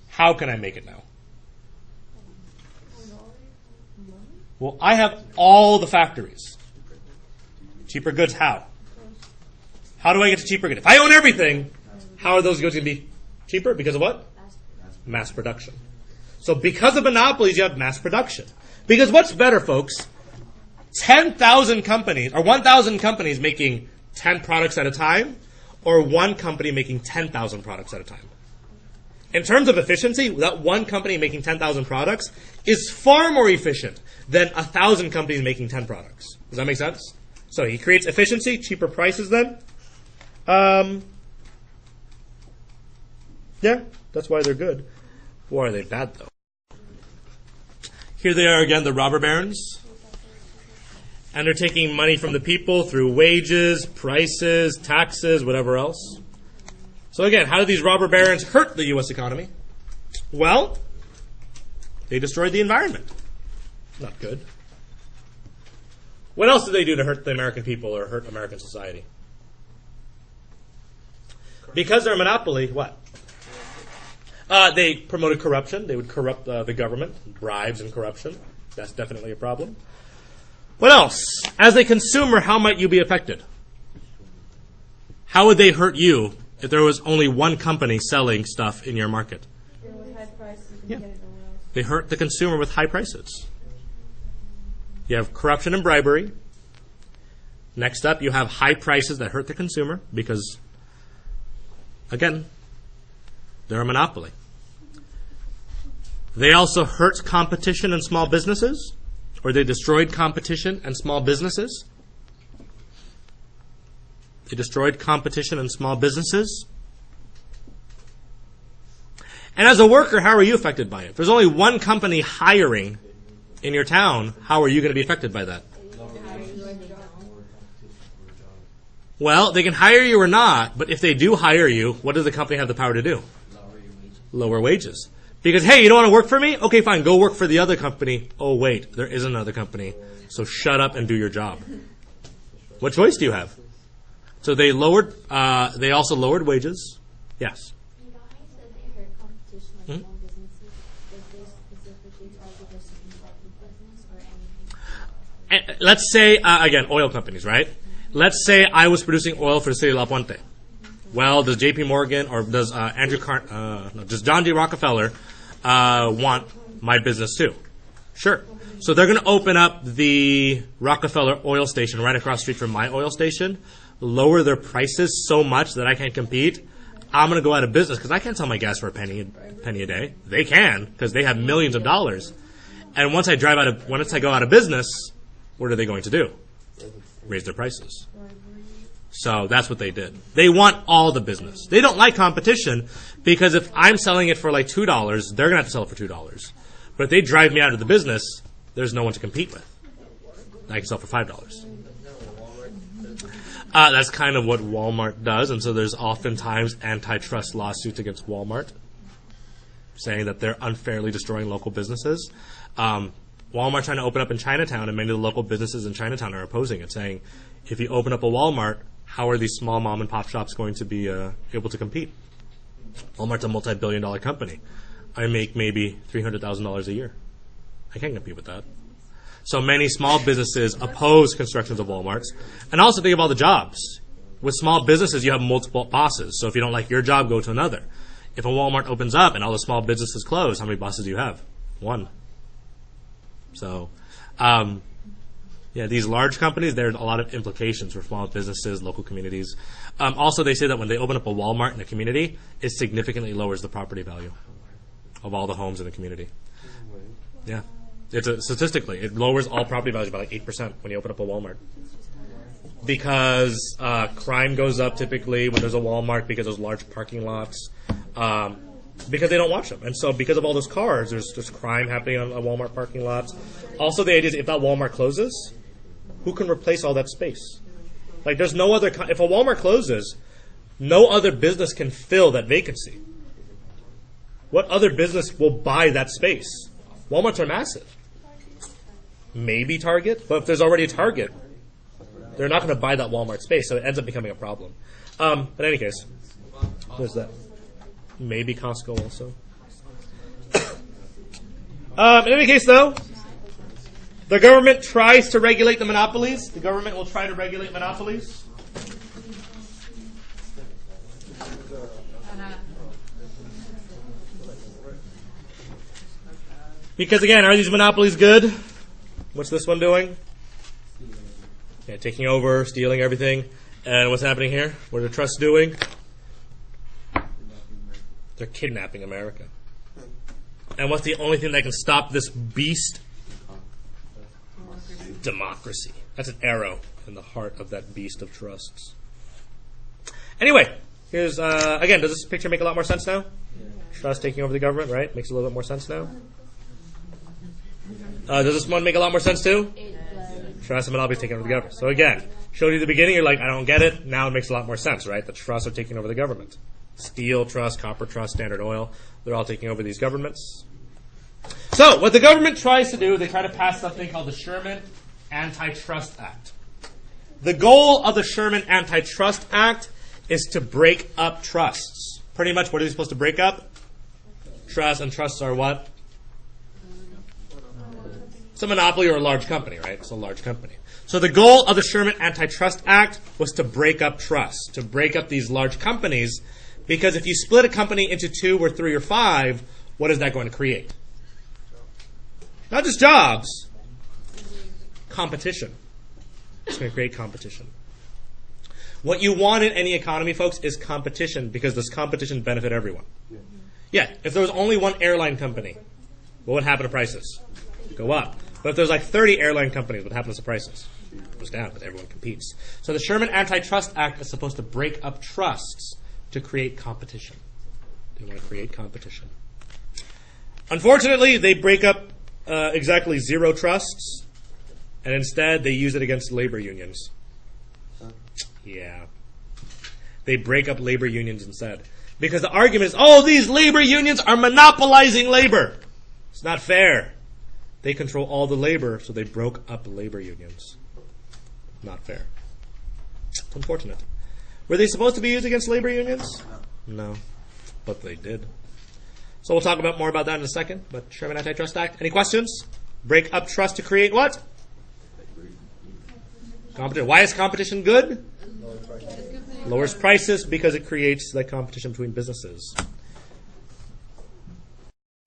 how can I make it now? Well, I have all the factories. Cheaper goods, how? How do I get to cheaper goods? If I own everything, how are those goods going to be cheaper? Because of what? Mass production. So because of monopolies, you have mass production. Because what's better, folks? 10,000 companies, or 1,000 companies making 10 products at a time, or one company making 10,000 products at a time. In terms of efficiency, that one company making 10,000 products is far more efficient than 1,000 companies making 10 products. Does that make sense? So he creates efficiency, cheaper prices then. Yeah, that's why they're good. Why are they bad, though? Here they are again, the robber barons. And they're taking money from the people through wages, prices, taxes, whatever else. So again, how do these robber barons hurt the U.S. economy? Well, they destroyed the environment. Not good. What else did they do to hurt the American people or hurt American society? Because they're a monopoly, what? They promoted corruption. They would corrupt the government, bribes and corruption. That's definitely a problem. What else? As a consumer, how might you be affected? How would they hurt you if there was only one company selling stuff in your market? Yeah. They hurt the consumer with high prices. You have corruption and bribery. Next up, you have high prices that hurt the consumer because, again, they're a monopoly. They also hurt competition in small businesses, or they destroyed competition and small businesses. They destroyed competition in small businesses. And as a worker, how are you affected by it? If there's only one company hiring in your town, how are you going to be affected by that? Well, they can hire you or not, but if they do hire you, what does the company have the power to do? Lower wages. Because, hey, you don't want to work for me? Okay, fine, go work for the other company. Oh, wait, there is another company. So shut up and do your job. What choice do you have? So they also lowered wages. Yes. You know, I said they hurt competition with small businesses. Did they specifically target a certain type of business or anything? And let's say, again, oil companies, right? Let's say I was producing oil for the city of La Puente. Well, does J.P. Morgan or does does John D. Rockefeller want my business too? Sure. So they're going to open up the Rockefeller oil station right across the street from my oil station, lower their prices so much that I can't compete. I'm going to go out of business because I can't sell my gas for a penny a day. They can because they have millions of dollars. And once I go out of business, what are they going to do? Raise their prices. So that's what they did. They want all the business. They don't like competition because if I'm selling it for like $2, they're going to have to sell it for $2. But if they drive me out of the business, there's no one to compete with. I can sell for $5. That's kind of what Walmart does, and so there's oftentimes antitrust lawsuits against Walmart saying that they're unfairly destroying local businesses. Walmart trying to open up in Chinatown, and many of the local businesses in Chinatown are opposing it, saying, if you open up a Walmart, how are these small mom-and-pop shops going to be able to compete? Walmart's a multi-billion-dollar company. I make maybe $300,000 a year. I can't compete with that. So many small businesses oppose constructions of Walmarts. And also think of all the jobs. With small businesses, you have multiple bosses. So if you don't like your job, go to another. If a Walmart opens up and all the small businesses close, how many bosses do you have? One. So, these large companies, there's a lot of implications for small businesses, local communities. Also, they say that when they open up a Walmart in a community, it significantly lowers the property value of all the homes in the community. Yeah. Statistically, it lowers all property values by like 8% when you open up a Walmart. Because crime goes up typically when there's a Walmart because there's large parking lots. Because they don't watch them. And so because of all those cars, there's crime happening on Walmart parking lots. Also, the idea is if that Walmart closes, who can replace all that space? Like there's no other, if a Walmart closes, no other business can fill that vacancy. What other business will buy that space? Walmarts are massive. Maybe Target, but if there's already a Target, they're not going to buy that Walmart space, so it ends up becoming a problem. But in any case, there's that. Maybe Costco also. In any case, though, the government tries to regulate the monopolies. The government will try to regulate monopolies. Because again, are these monopolies good? What's this one doing? Yeah, taking over, stealing everything. And what's happening here? What are the trusts doing? They're kidnapping America. And what's the only thing that can stop this beast? Democracy. That's an arrow in the heart of that beast of trusts. Anyway, here's, again, does this picture make a lot more sense now? Trust taking over the government, right? Makes a little bit more sense now. Does this one make a lot more sense too? Trust and monopolies taking over the government. So again, showed you at the beginning, you're like, I don't get it. Now it makes a lot more sense, right? The trusts are taking over the government. Steel Trust, Copper Trust, Standard Oil, they're all taking over these governments. So what the government tries to do, they try to pass something called the Sherman Antitrust Act. The goal of the Sherman Antitrust Act is to break up trusts. Pretty much what are they supposed to break up? Trusts, and trusts are what? It's a monopoly or a large company, right? It's a large company. So the goal of the Sherman Antitrust Act was to break up trusts, to break up these large companies, because if you split a company into 2 or 3 or 5, what is that going to create? Not just jobs, competition. It's going to create competition. What you want in any economy, folks, is competition, because this competition benefit everyone. Yeah, if there was only one airline company, what would happen to prices? Go up. But if there's like 30 airline companies, what happens to prices? It goes down, because everyone competes. So the Sherman Antitrust Act is supposed to break up trusts to create competition. They want to create competition. Unfortunately, they break up exactly 0 trusts, and instead they use it against labor unions. Yeah. They break up labor unions instead. Because the argument is, oh, these labor unions are monopolizing labor. It's not fair. They control all the labor, so they broke up labor unions. Not fair. It's unfortunate. Were they supposed to be used against labor unions? No. But they did. So we'll talk about more about that in a second. But Sherman Antitrust Act. Any questions? Break up trust to create what? Competition. Why is competition good? Lowers prices because it creates that competition between businesses.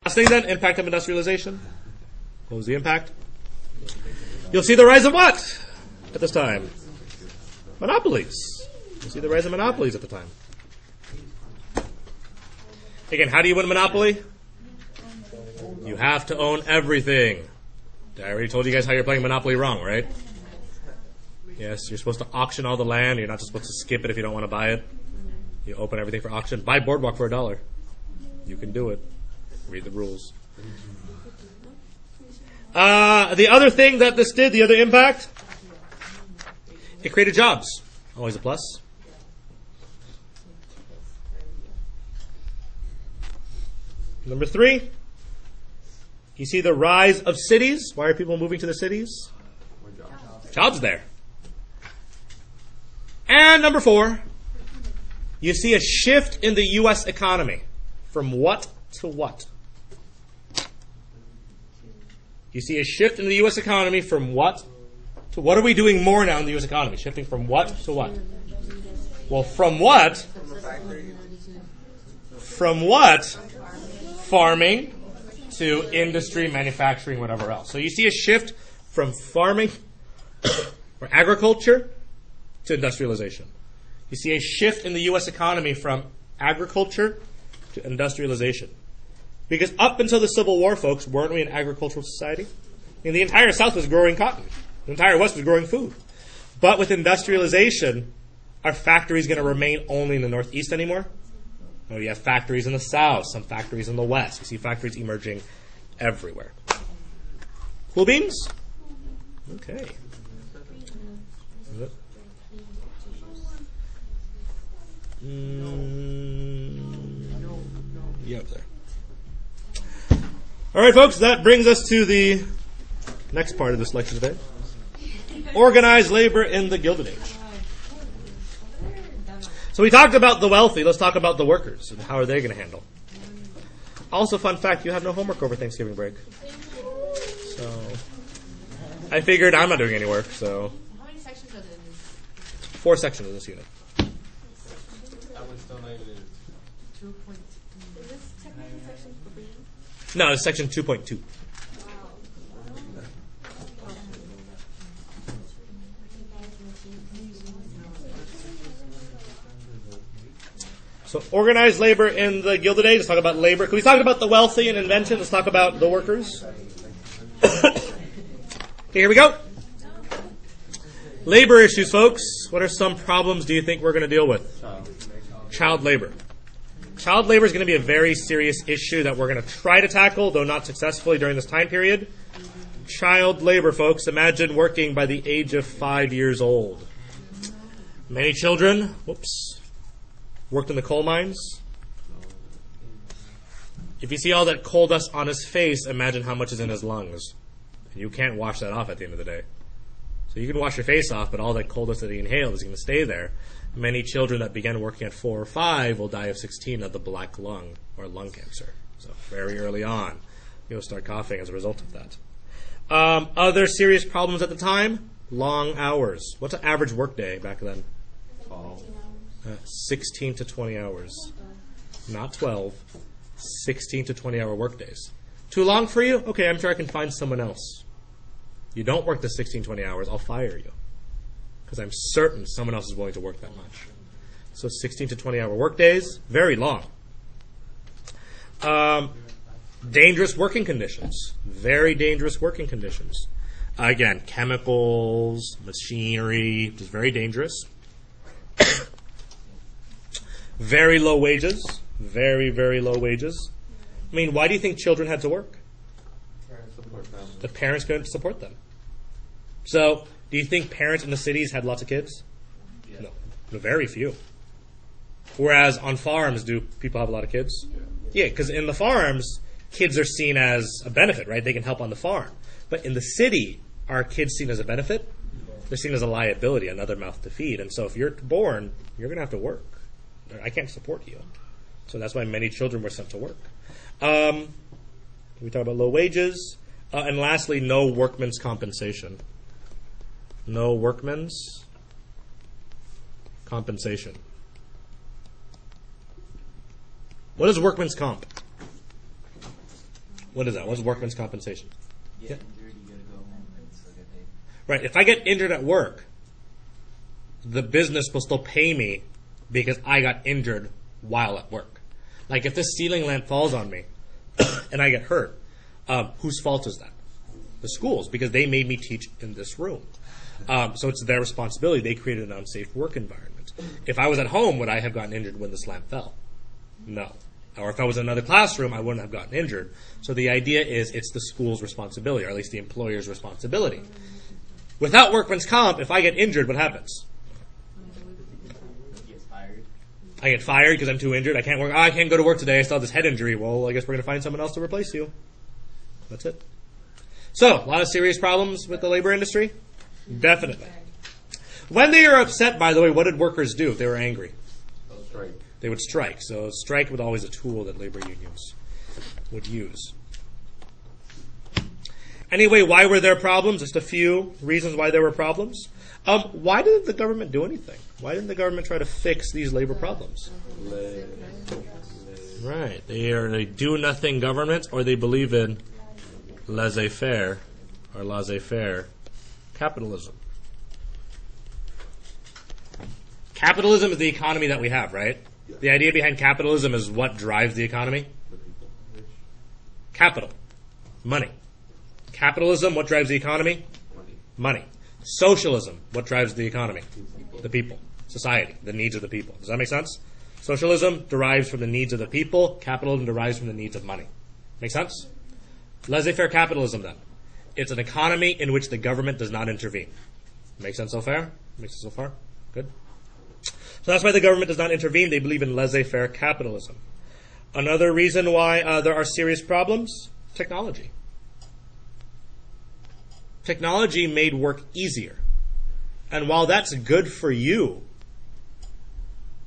Last thing then, impact of industrialization. What was the impact? You'll see the rise of what at this time? Monopolies. You'll see the rise of monopolies at the time. Again, how do you win a monopoly? You have to own everything. I already told you guys how you're playing Monopoly wrong, right? Yes, you're supposed to auction all the land. You're not just supposed to skip it if you don't want to buy it. You open everything for auction. Buy Boardwalk for $1. You can do it. Read the rules. The other thing that this did, the other impact, it created jobs. Always a plus. Number 3, you see the rise of cities. Why are people moving to the cities? Jobs there. And number 4, you see a shift in the U.S. economy. From what to what? You see a shift in the U.S. economy from what to what are we doing more now in the U.S. economy? Shifting from what to what? Well, from what? From what? Farming to industry, manufacturing, whatever else. So you see a shift from farming or agriculture to industrialization. You see a shift in the U.S. economy from agriculture to industrialization. Because up until the Civil War, folks, weren't we an agricultural society? I mean, the entire South was growing cotton. The entire West was growing food. But with industrialization, are factories going to remain only in the Northeast anymore? No, you have factories in the South, some factories in the West. You see factories emerging everywhere. Cool beans? Okay. Yep, there. All right, folks, that brings us to the next part of this lecture today. Organized labor in the Gilded Age. So we talked about the wealthy. Let's talk about the workers and how are they going to handle. Also, fun fact, you have no homework over Thanksgiving break. So I figured I'm not doing any work, so. How many sections are there in this? 4 sections of this unit. I was still not even 2.2. Is this technically section 3? No, it's section 2.2. So organized labor in the Gilded Age. Let's talk about labor. We talked about the wealthy and invention. Let's talk about the workers. Okay, here we go. Labor issues, folks. What are some problems do you think we're going to deal with? Child labor. Child labor is going to be a very serious issue that we're going to try to tackle, though not successfully during this time period. Child labor, folks. Imagine working by the age of 5 years old. Many children, worked in the coal mines. If you see all that coal dust on his face, imagine how much is in his lungs. You can't wash that off at the end of the day. So you can wash your face off, but all that coal dust that he inhaled is going to stay there. Many children that began working at 4 or 5 will die of 16 of the black lung or lung cancer. So very early on, you'll start coughing as a result of that. Other serious problems at the time? Long hours. What's an average work day back then? 16 to 20 hours. Not 12. 16 to 20 hour work days. Too long for you? Okay, I'm sure I can find someone else. You don't work the 16, 20 hours, I'll fire you. Because I'm certain someone else is willing to work that much. So 16 to 20 hour work days, very long. Dangerous working conditions. Very dangerous working conditions. Again, chemicals, machinery, just very dangerous. Very low wages. Very, very low wages. I mean, why do you think children had to work? The parents couldn't support them. So, do you think parents in the cities had lots of kids? Yeah. No, very few. Whereas on farms, do people have a lot of kids? Yeah, because in the farms, kids are seen as a benefit, right? They can help on the farm. But in the city, are kids seen as a benefit? They're seen as a liability, another mouth to feed. And so if you're born, you're going to have to work. I can't support you. So that's why many children were sent to work. We talk about low wages. And lastly, no workman's compensation. No workman's compensation. What is workman's comp? What is that? What's workman's compensation? Get injured, you gotta go home and still get paid. Right. If I get injured at work, the business will still pay me because I got injured while at work. Like if this ceiling lamp falls on me and I get hurt, whose fault is that? The school's, because they made me teach in this room. So it's their responsibility. They created an unsafe work environment. If I was at home, would I have gotten injured when this lamp fell? No. Or if I was in another classroom, I wouldn't have gotten injured. So the idea is it's the school's responsibility, or at least the employer's responsibility. Without workman's comp, if I get injured, what happens? I get fired because I'm too injured. I can't work. I can't go to work today. I still have this head injury. Well, I guess we're going to find someone else to replace you. That's it. So, a lot of serious problems with the labor industry? Definitely. When they are upset, by the way, what did workers do if they were angry? Strike. They would strike. So strike was always a tool that labor unions would use. Anyway, why were there problems? Just a few reasons why there were problems. Why didn't the government do anything? Why didn't the government try to fix these labor problems? Right. They do nothing government, or they believe in laissez-faire or laissez-faire capitalism. Capitalism is the economy that we have, right? The idea behind capitalism is what drives the economy? Capital. Money. Capitalism, what drives the economy? Money. Socialism, what drives the economy? The people. Society. The needs of the people. Does that make sense? Socialism derives from the needs of the people. Capitalism derives from the needs of money. Make sense? Laissez-faire capitalism, then. It's an economy in which the government does not intervene. Make sense so far? Makes sense so far? Good. So that's why the government does not intervene. They believe in laissez-faire capitalism. Another reason why there are serious problems, technology. Technology made work easier. And while that's good for you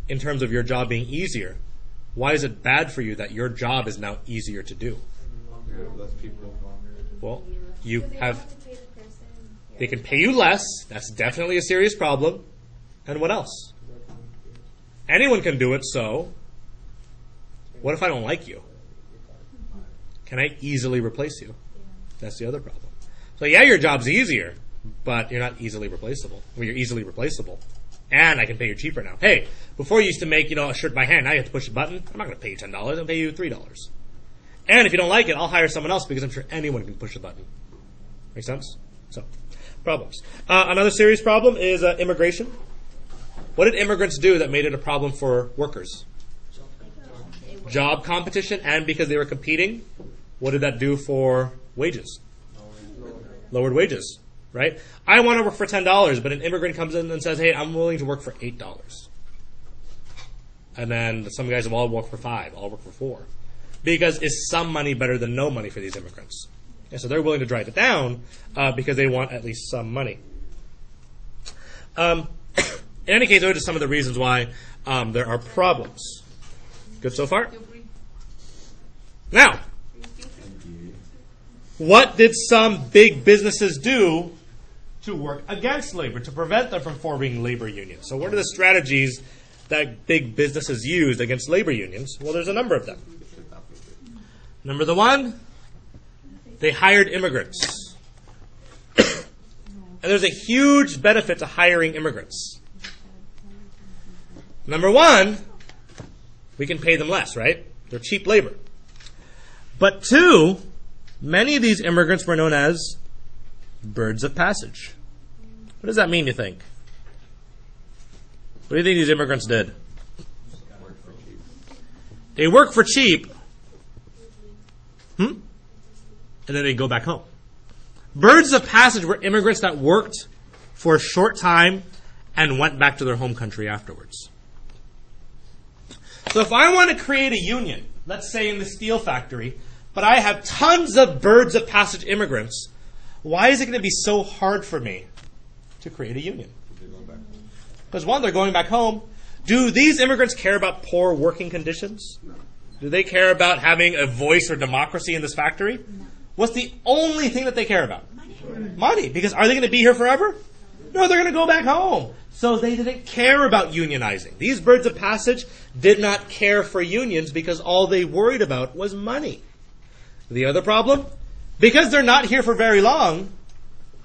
in terms of your job being easier, why is it bad for you that your job is now easier to do? Less people. Well, you have... They can pay you less. That's definitely a serious problem. And what else? Anyone can do it, so what if I don't like you? Can I easily replace you? That's the other problem. So yeah, your job's easier, but you're not easily replaceable. Well, you're easily replaceable. And I can pay you cheaper now. Hey, before you used to make, a shirt by hand, now you have to push a button. I'm not going to pay you $10. I'm going to pay you $3. And if you don't like it, I'll hire someone else because I'm sure anyone can push a button. Make sense? So, problems. Another serious problem is immigration. What did immigrants do that made it a problem for workers? Job competition, and because they were competing, what did that do for wages? Lowered wages, right? I want to work for $10, but an immigrant comes in and says, hey, I'm willing to work for $8. And then some guys will all work for $5, I'll work for $4. Because is some money better than no money for these immigrants? And so they're willing to drive it down because they want at least some money. In any case, those are just some of the reasons why there are problems. Good so far? Now, what did some big businesses do to work against labor, to prevent them from forming labor unions? So what are the strategies that big businesses used against labor unions? Well, there's a number of them. Number one, they hired immigrants. And there's a huge benefit to hiring immigrants. Number one, we can pay them less, right? They're cheap labor. But two, many of these immigrants were known as birds of passage. What does that mean, you think? What do you think these immigrants did? They work for cheap. And then they go back home. Birds of passage were immigrants that worked for a short time and went back to their home country afterwards. So if I want to create a union, let's say in the steel factory, but I have tons of birds of passage immigrants, why is it going to be so hard for me to create a union? Because one, they're going back home. Do these immigrants care about poor working conditions? No. Do they care about having a voice or democracy in this factory? No. What's the only thing that they care about? Money. Because are they going to be here forever? No, they're going to go back home. So they didn't care about unionizing. These birds of passage did not care for unions because all they worried about was money. The other problem? Because they're not here for very long,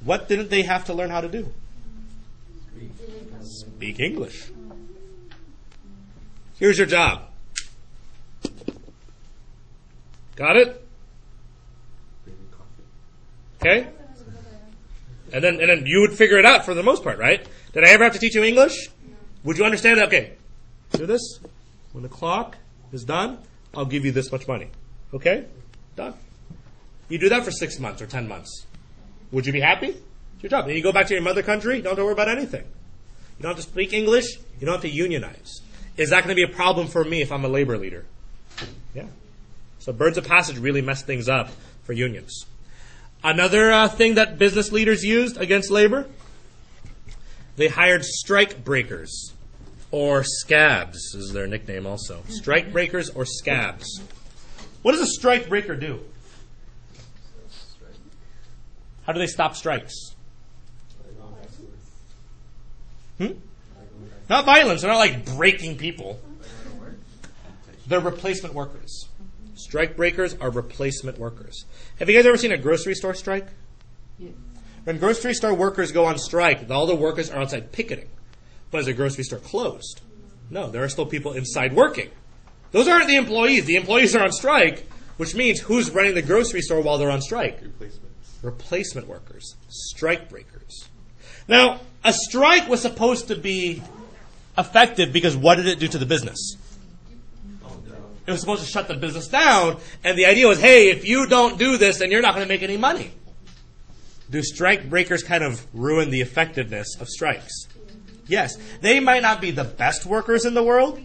what didn't they have to learn how to do? Speak English. Here's your job. Got it? Okay? And then you would figure it out for the most part, right? Did I ever have to teach you English? Would you understand that? Okay, do this. When the clock is done, I'll give you this much money. Okay? Done. You do that for 6 months or 10 months. Would you be happy? It's your job. Then you go back to your mother country, you don't have to worry about anything. You don't have to speak English, you don't have to unionize. Is that going to be a problem for me if I'm a labor leader? Yeah. So birds of passage really mess things up for unions. Another thing that business leaders used against labor, they hired strike breakers, or scabs is their nickname also. Strike breakers or scabs. What does a strike breaker do? How do they stop strikes? Not violence. They're not like breaking people. They're replacement workers. Strike breakers are replacement workers. Have you guys ever seen a grocery store strike? Yes. When grocery store workers go on strike, all the workers are outside picketing. But is the grocery store closed? No, there are still people inside working. Those aren't the employees. The employees are on strike, which means who's running the grocery store while they're on strike? Replacement workers. Strike breakers. Now, a strike was supposed to be effective because what did it do to the business? It was supposed to shut the business down, and the idea was, hey, if you don't do this, then you're not going to make any money. Do strike breakers kind of ruin the effectiveness of strikes? Yes. They might not be the best workers in the world,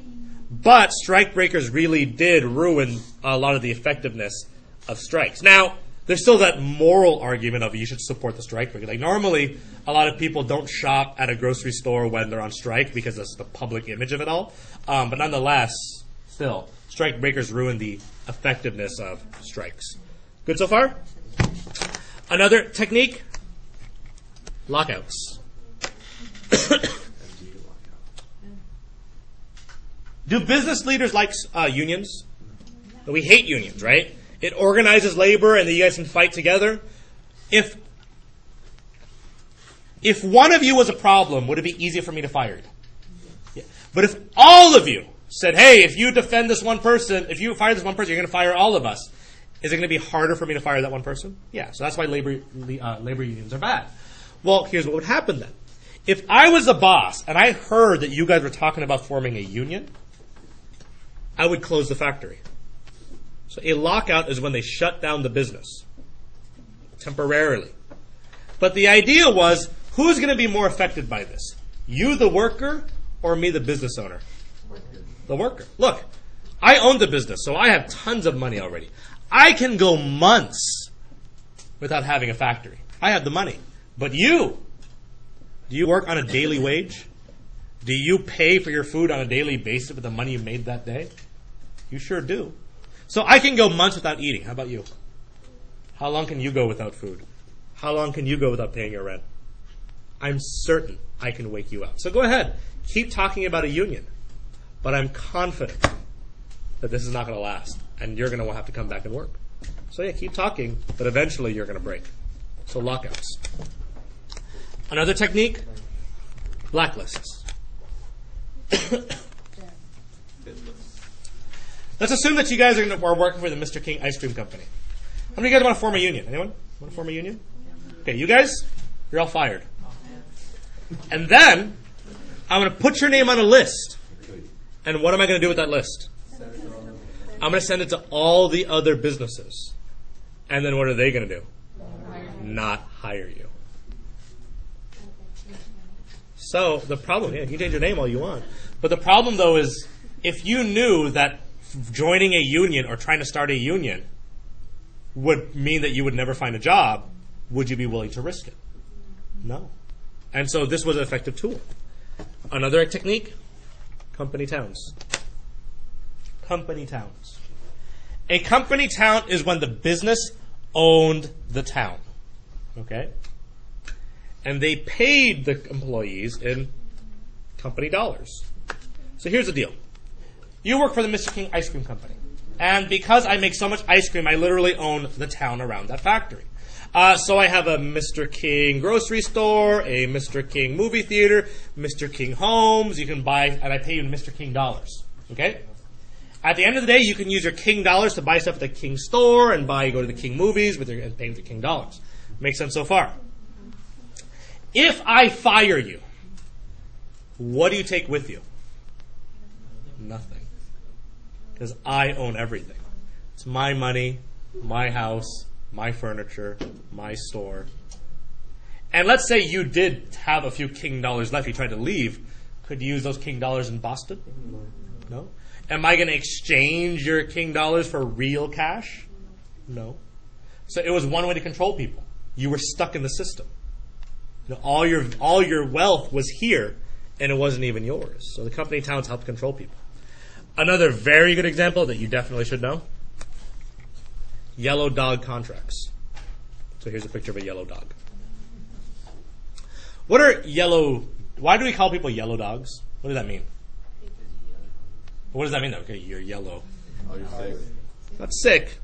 but strike breakers really did ruin a lot of the effectiveness of strikes. Now, there's still that moral argument of you should support the strike breaker. Like normally, a lot of people don't shop at a grocery store when they're on strike because that's the public image of it all. But nonetheless, still, strike breakers ruin the effectiveness of strikes. Good so far? Another technique, lockouts. Do business leaders like unions? We hate unions, right? It organizes labor and then you guys can fight together. If one of you was a problem, would it be easier for me to fire you? Yeah. But if all of you said, hey, if you defend this one person, if you fire this one person, you're going to fire all of us. Is it going to be harder for me to fire that one person? Yeah, so that's why labor unions are bad. Well, here's what would happen then. If I was a boss and I heard that you guys were talking about forming a union, I would close the factory. So a lockout is when they shut down the business temporarily. But the idea was, who's going to be more affected by this? You, the worker, or me, the business owner? The worker. Look, I own the business, so I have tons of money already. I can go months without having a factory. I have the money. But you, do you work on a daily wage? Do you pay for your food on a daily basis with the money you made that day? You sure do. So I can go months without eating. How about you? How long can you go without food? How long can you go without paying your rent? I'm certain I can wake you up. So go ahead. Keep talking about a union. But I'm confident that this is not going to last. And you're going to have to come back and work. So yeah, keep talking, but eventually you're going to break. So lockouts. Another technique, blacklists. Let's assume that you guys are working for the Mr. King Ice Cream Company. How many of you guys want to form a union? Anyone want to form a union? Okay, you guys, you're all fired. And then I'm going to put your name on a list. And what am I going to do with that list? I'm going to send it to all the other businesses. And then what are they going to do? Not hire you. So the problem, yeah, you can change your name all you want. But the problem, though, is if you knew that joining a union or trying to start a union would mean that you would never find a job, would you be willing to risk it? No. And so this was an effective tool. Another technique, company towns. Company towns. A company town is when the business owned the town. Okay? And they paid the employees in company dollars. So here's the deal. You work for the Mr. King Ice Cream Company. And because I make so much ice cream, I literally own the town around that factory. So I have a Mr. King grocery store, a Mr. King movie theater, Mr. King homes. You can buy, and I pay you in Mr. King dollars. Okay? At the end of the day, you can use your king dollars to buy stuff at the king store and go to the king movies and pay with your king dollars. Makes sense so far? If I fire you, what do you take with you? Nothing. Because I own everything. It's my money, my house, my furniture, my store. And let's say you did have a few king dollars left, you tried to leave. Could you use those king dollars in Boston? No. Am I going to exchange your king dollars for real cash? No. So it was one way to control people. You were stuck in the system. All your wealth was here, and it wasn't even yours. So the company towns helped control people. Another very good example that you definitely should know: yellow dog contracts. So here's a picture of a yellow dog. Why do we call people yellow dogs? What does that mean? What does that mean though? Okay, you're yellow. Oh, you're sick. Not sick.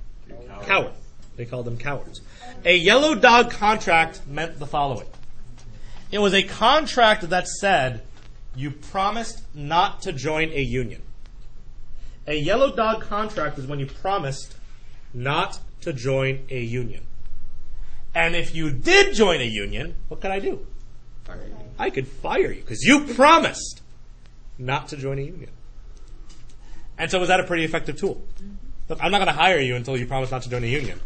Coward. They called them cowards. A yellow dog contract meant the following. It was a contract that said you promised not to join a union. A yellow dog contract is when you promised not to join a union. And if you did join a union, what could I do? I could fire you because you promised not to join a union. And so was that a pretty effective tool? Look, I'm not going to hire you until you promise not to join a union.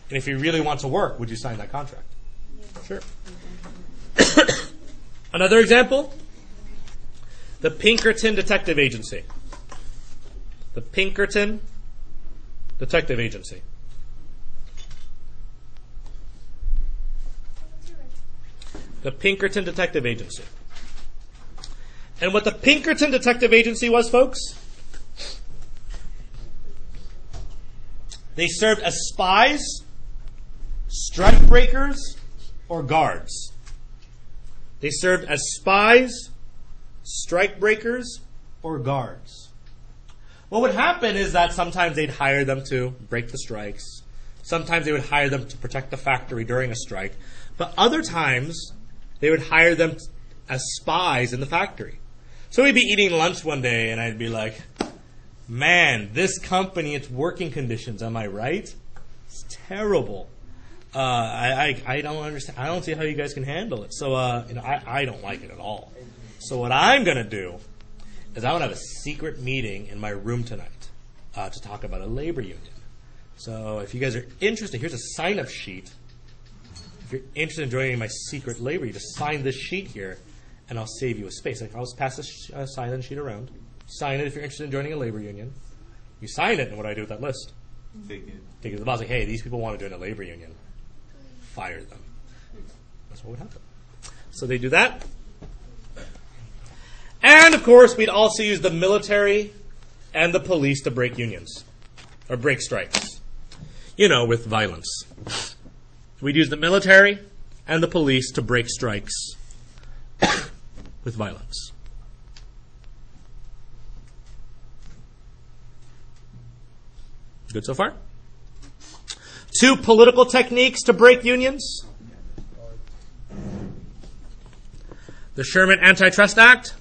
And if you really want to work, would you sign that contract? Sure. Another example, the Pinkerton Detective Agency. The Pinkerton Detective Agency. The Pinkerton Detective Agency. And what the Pinkerton Detective Agency was, folks, they served as spies, strikebreakers, or guards. They served as spies, strikebreakers, or guards. What would happen is that sometimes they'd hire them to break the strikes. Sometimes they would hire them to protect the factory during a strike. But other times, they would hire them as spies in the factory. So we'd be eating lunch one day, and I'd be like, man, this company, its working conditions, am I right? It's terrible. I don't understand. I don't see how you guys can handle it. So, I don't like it at all. So what I'm going to do is I want to have a secret meeting in my room tonight to talk about a labor union. So if you guys are interested, here's a sign-up sheet. If you're interested in joining my secret labor, you just sign this sheet here, and I'll save you a space. I'll just pass this sign-in sheet around. Sign it if you're interested in joining a labor union. You sign it, and what do I do with that list? Take it to the boss. Like, hey, these people want to join a labor union. Fire them. That's what would happen. So they do that. And, of course, we'd also use the military and the police to break unions. Or break strikes. With violence. We'd use the military and the police to break strikes with violence. Good so far? 2 political techniques to break unions. The Sherman Antitrust Act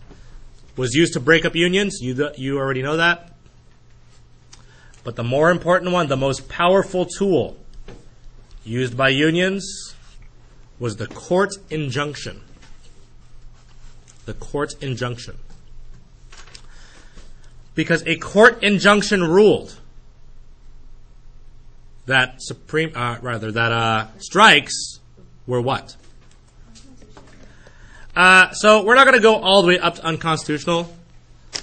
was used to break up unions. You already know that. But the more important one, the most powerful tool used by unions was the court injunction. The court injunction. Because a court injunction ruled that strikes were what? So we're not going to go all the way up to unconstitutional.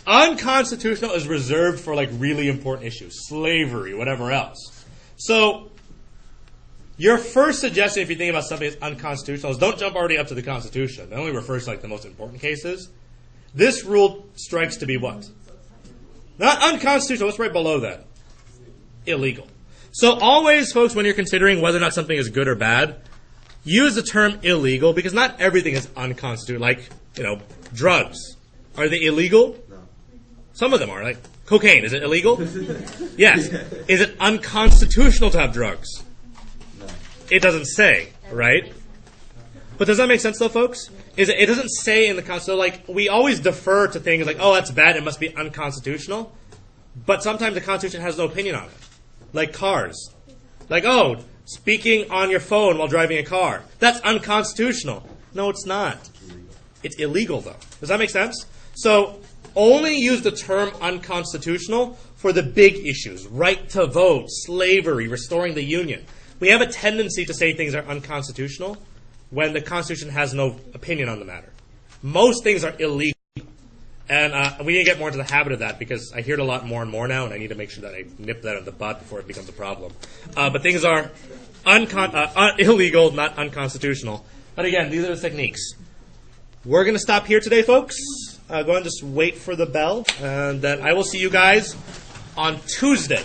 Unconstitutional is reserved for really important issues, slavery, whatever else. So your first suggestion, if you think about something that's unconstitutional, is don't jump already up to the Constitution. That only refers to the most important cases. This rule strikes to be what? Not unconstitutional. What's right below that? Illegal. So always, folks, when you're considering whether or not something is good or bad, use the term illegal, because not everything is unconstitutional. Like, drugs. Are they illegal? No. Some of them are. Like cocaine. Is it illegal? Yes. Is it unconstitutional to have drugs? No. It doesn't say, right? But does that make sense, though, folks? It doesn't say in the Constitution. So, we always defer to things like, oh, that's bad, it must be unconstitutional. But sometimes the Constitution has no opinion on it. Like cars. Like, oh, speaking on your phone while driving a car. That's unconstitutional. No, it's not. It's illegal, though. Does that make sense? So, only use the term unconstitutional for the big issues. Right to vote, slavery, restoring the Union. We have a tendency to say things are unconstitutional when the Constitution has no opinion on the matter. Most things are illegal. And we need to get more into the habit of that because I hear it a lot more and more now, and I need to make sure that I nip that in the bud before it becomes a problem. But things are illegal, not unconstitutional. But again, these are the techniques. We're going to stop here today, folks. Go and just wait for the bell, and then I will see you guys on Tuesday.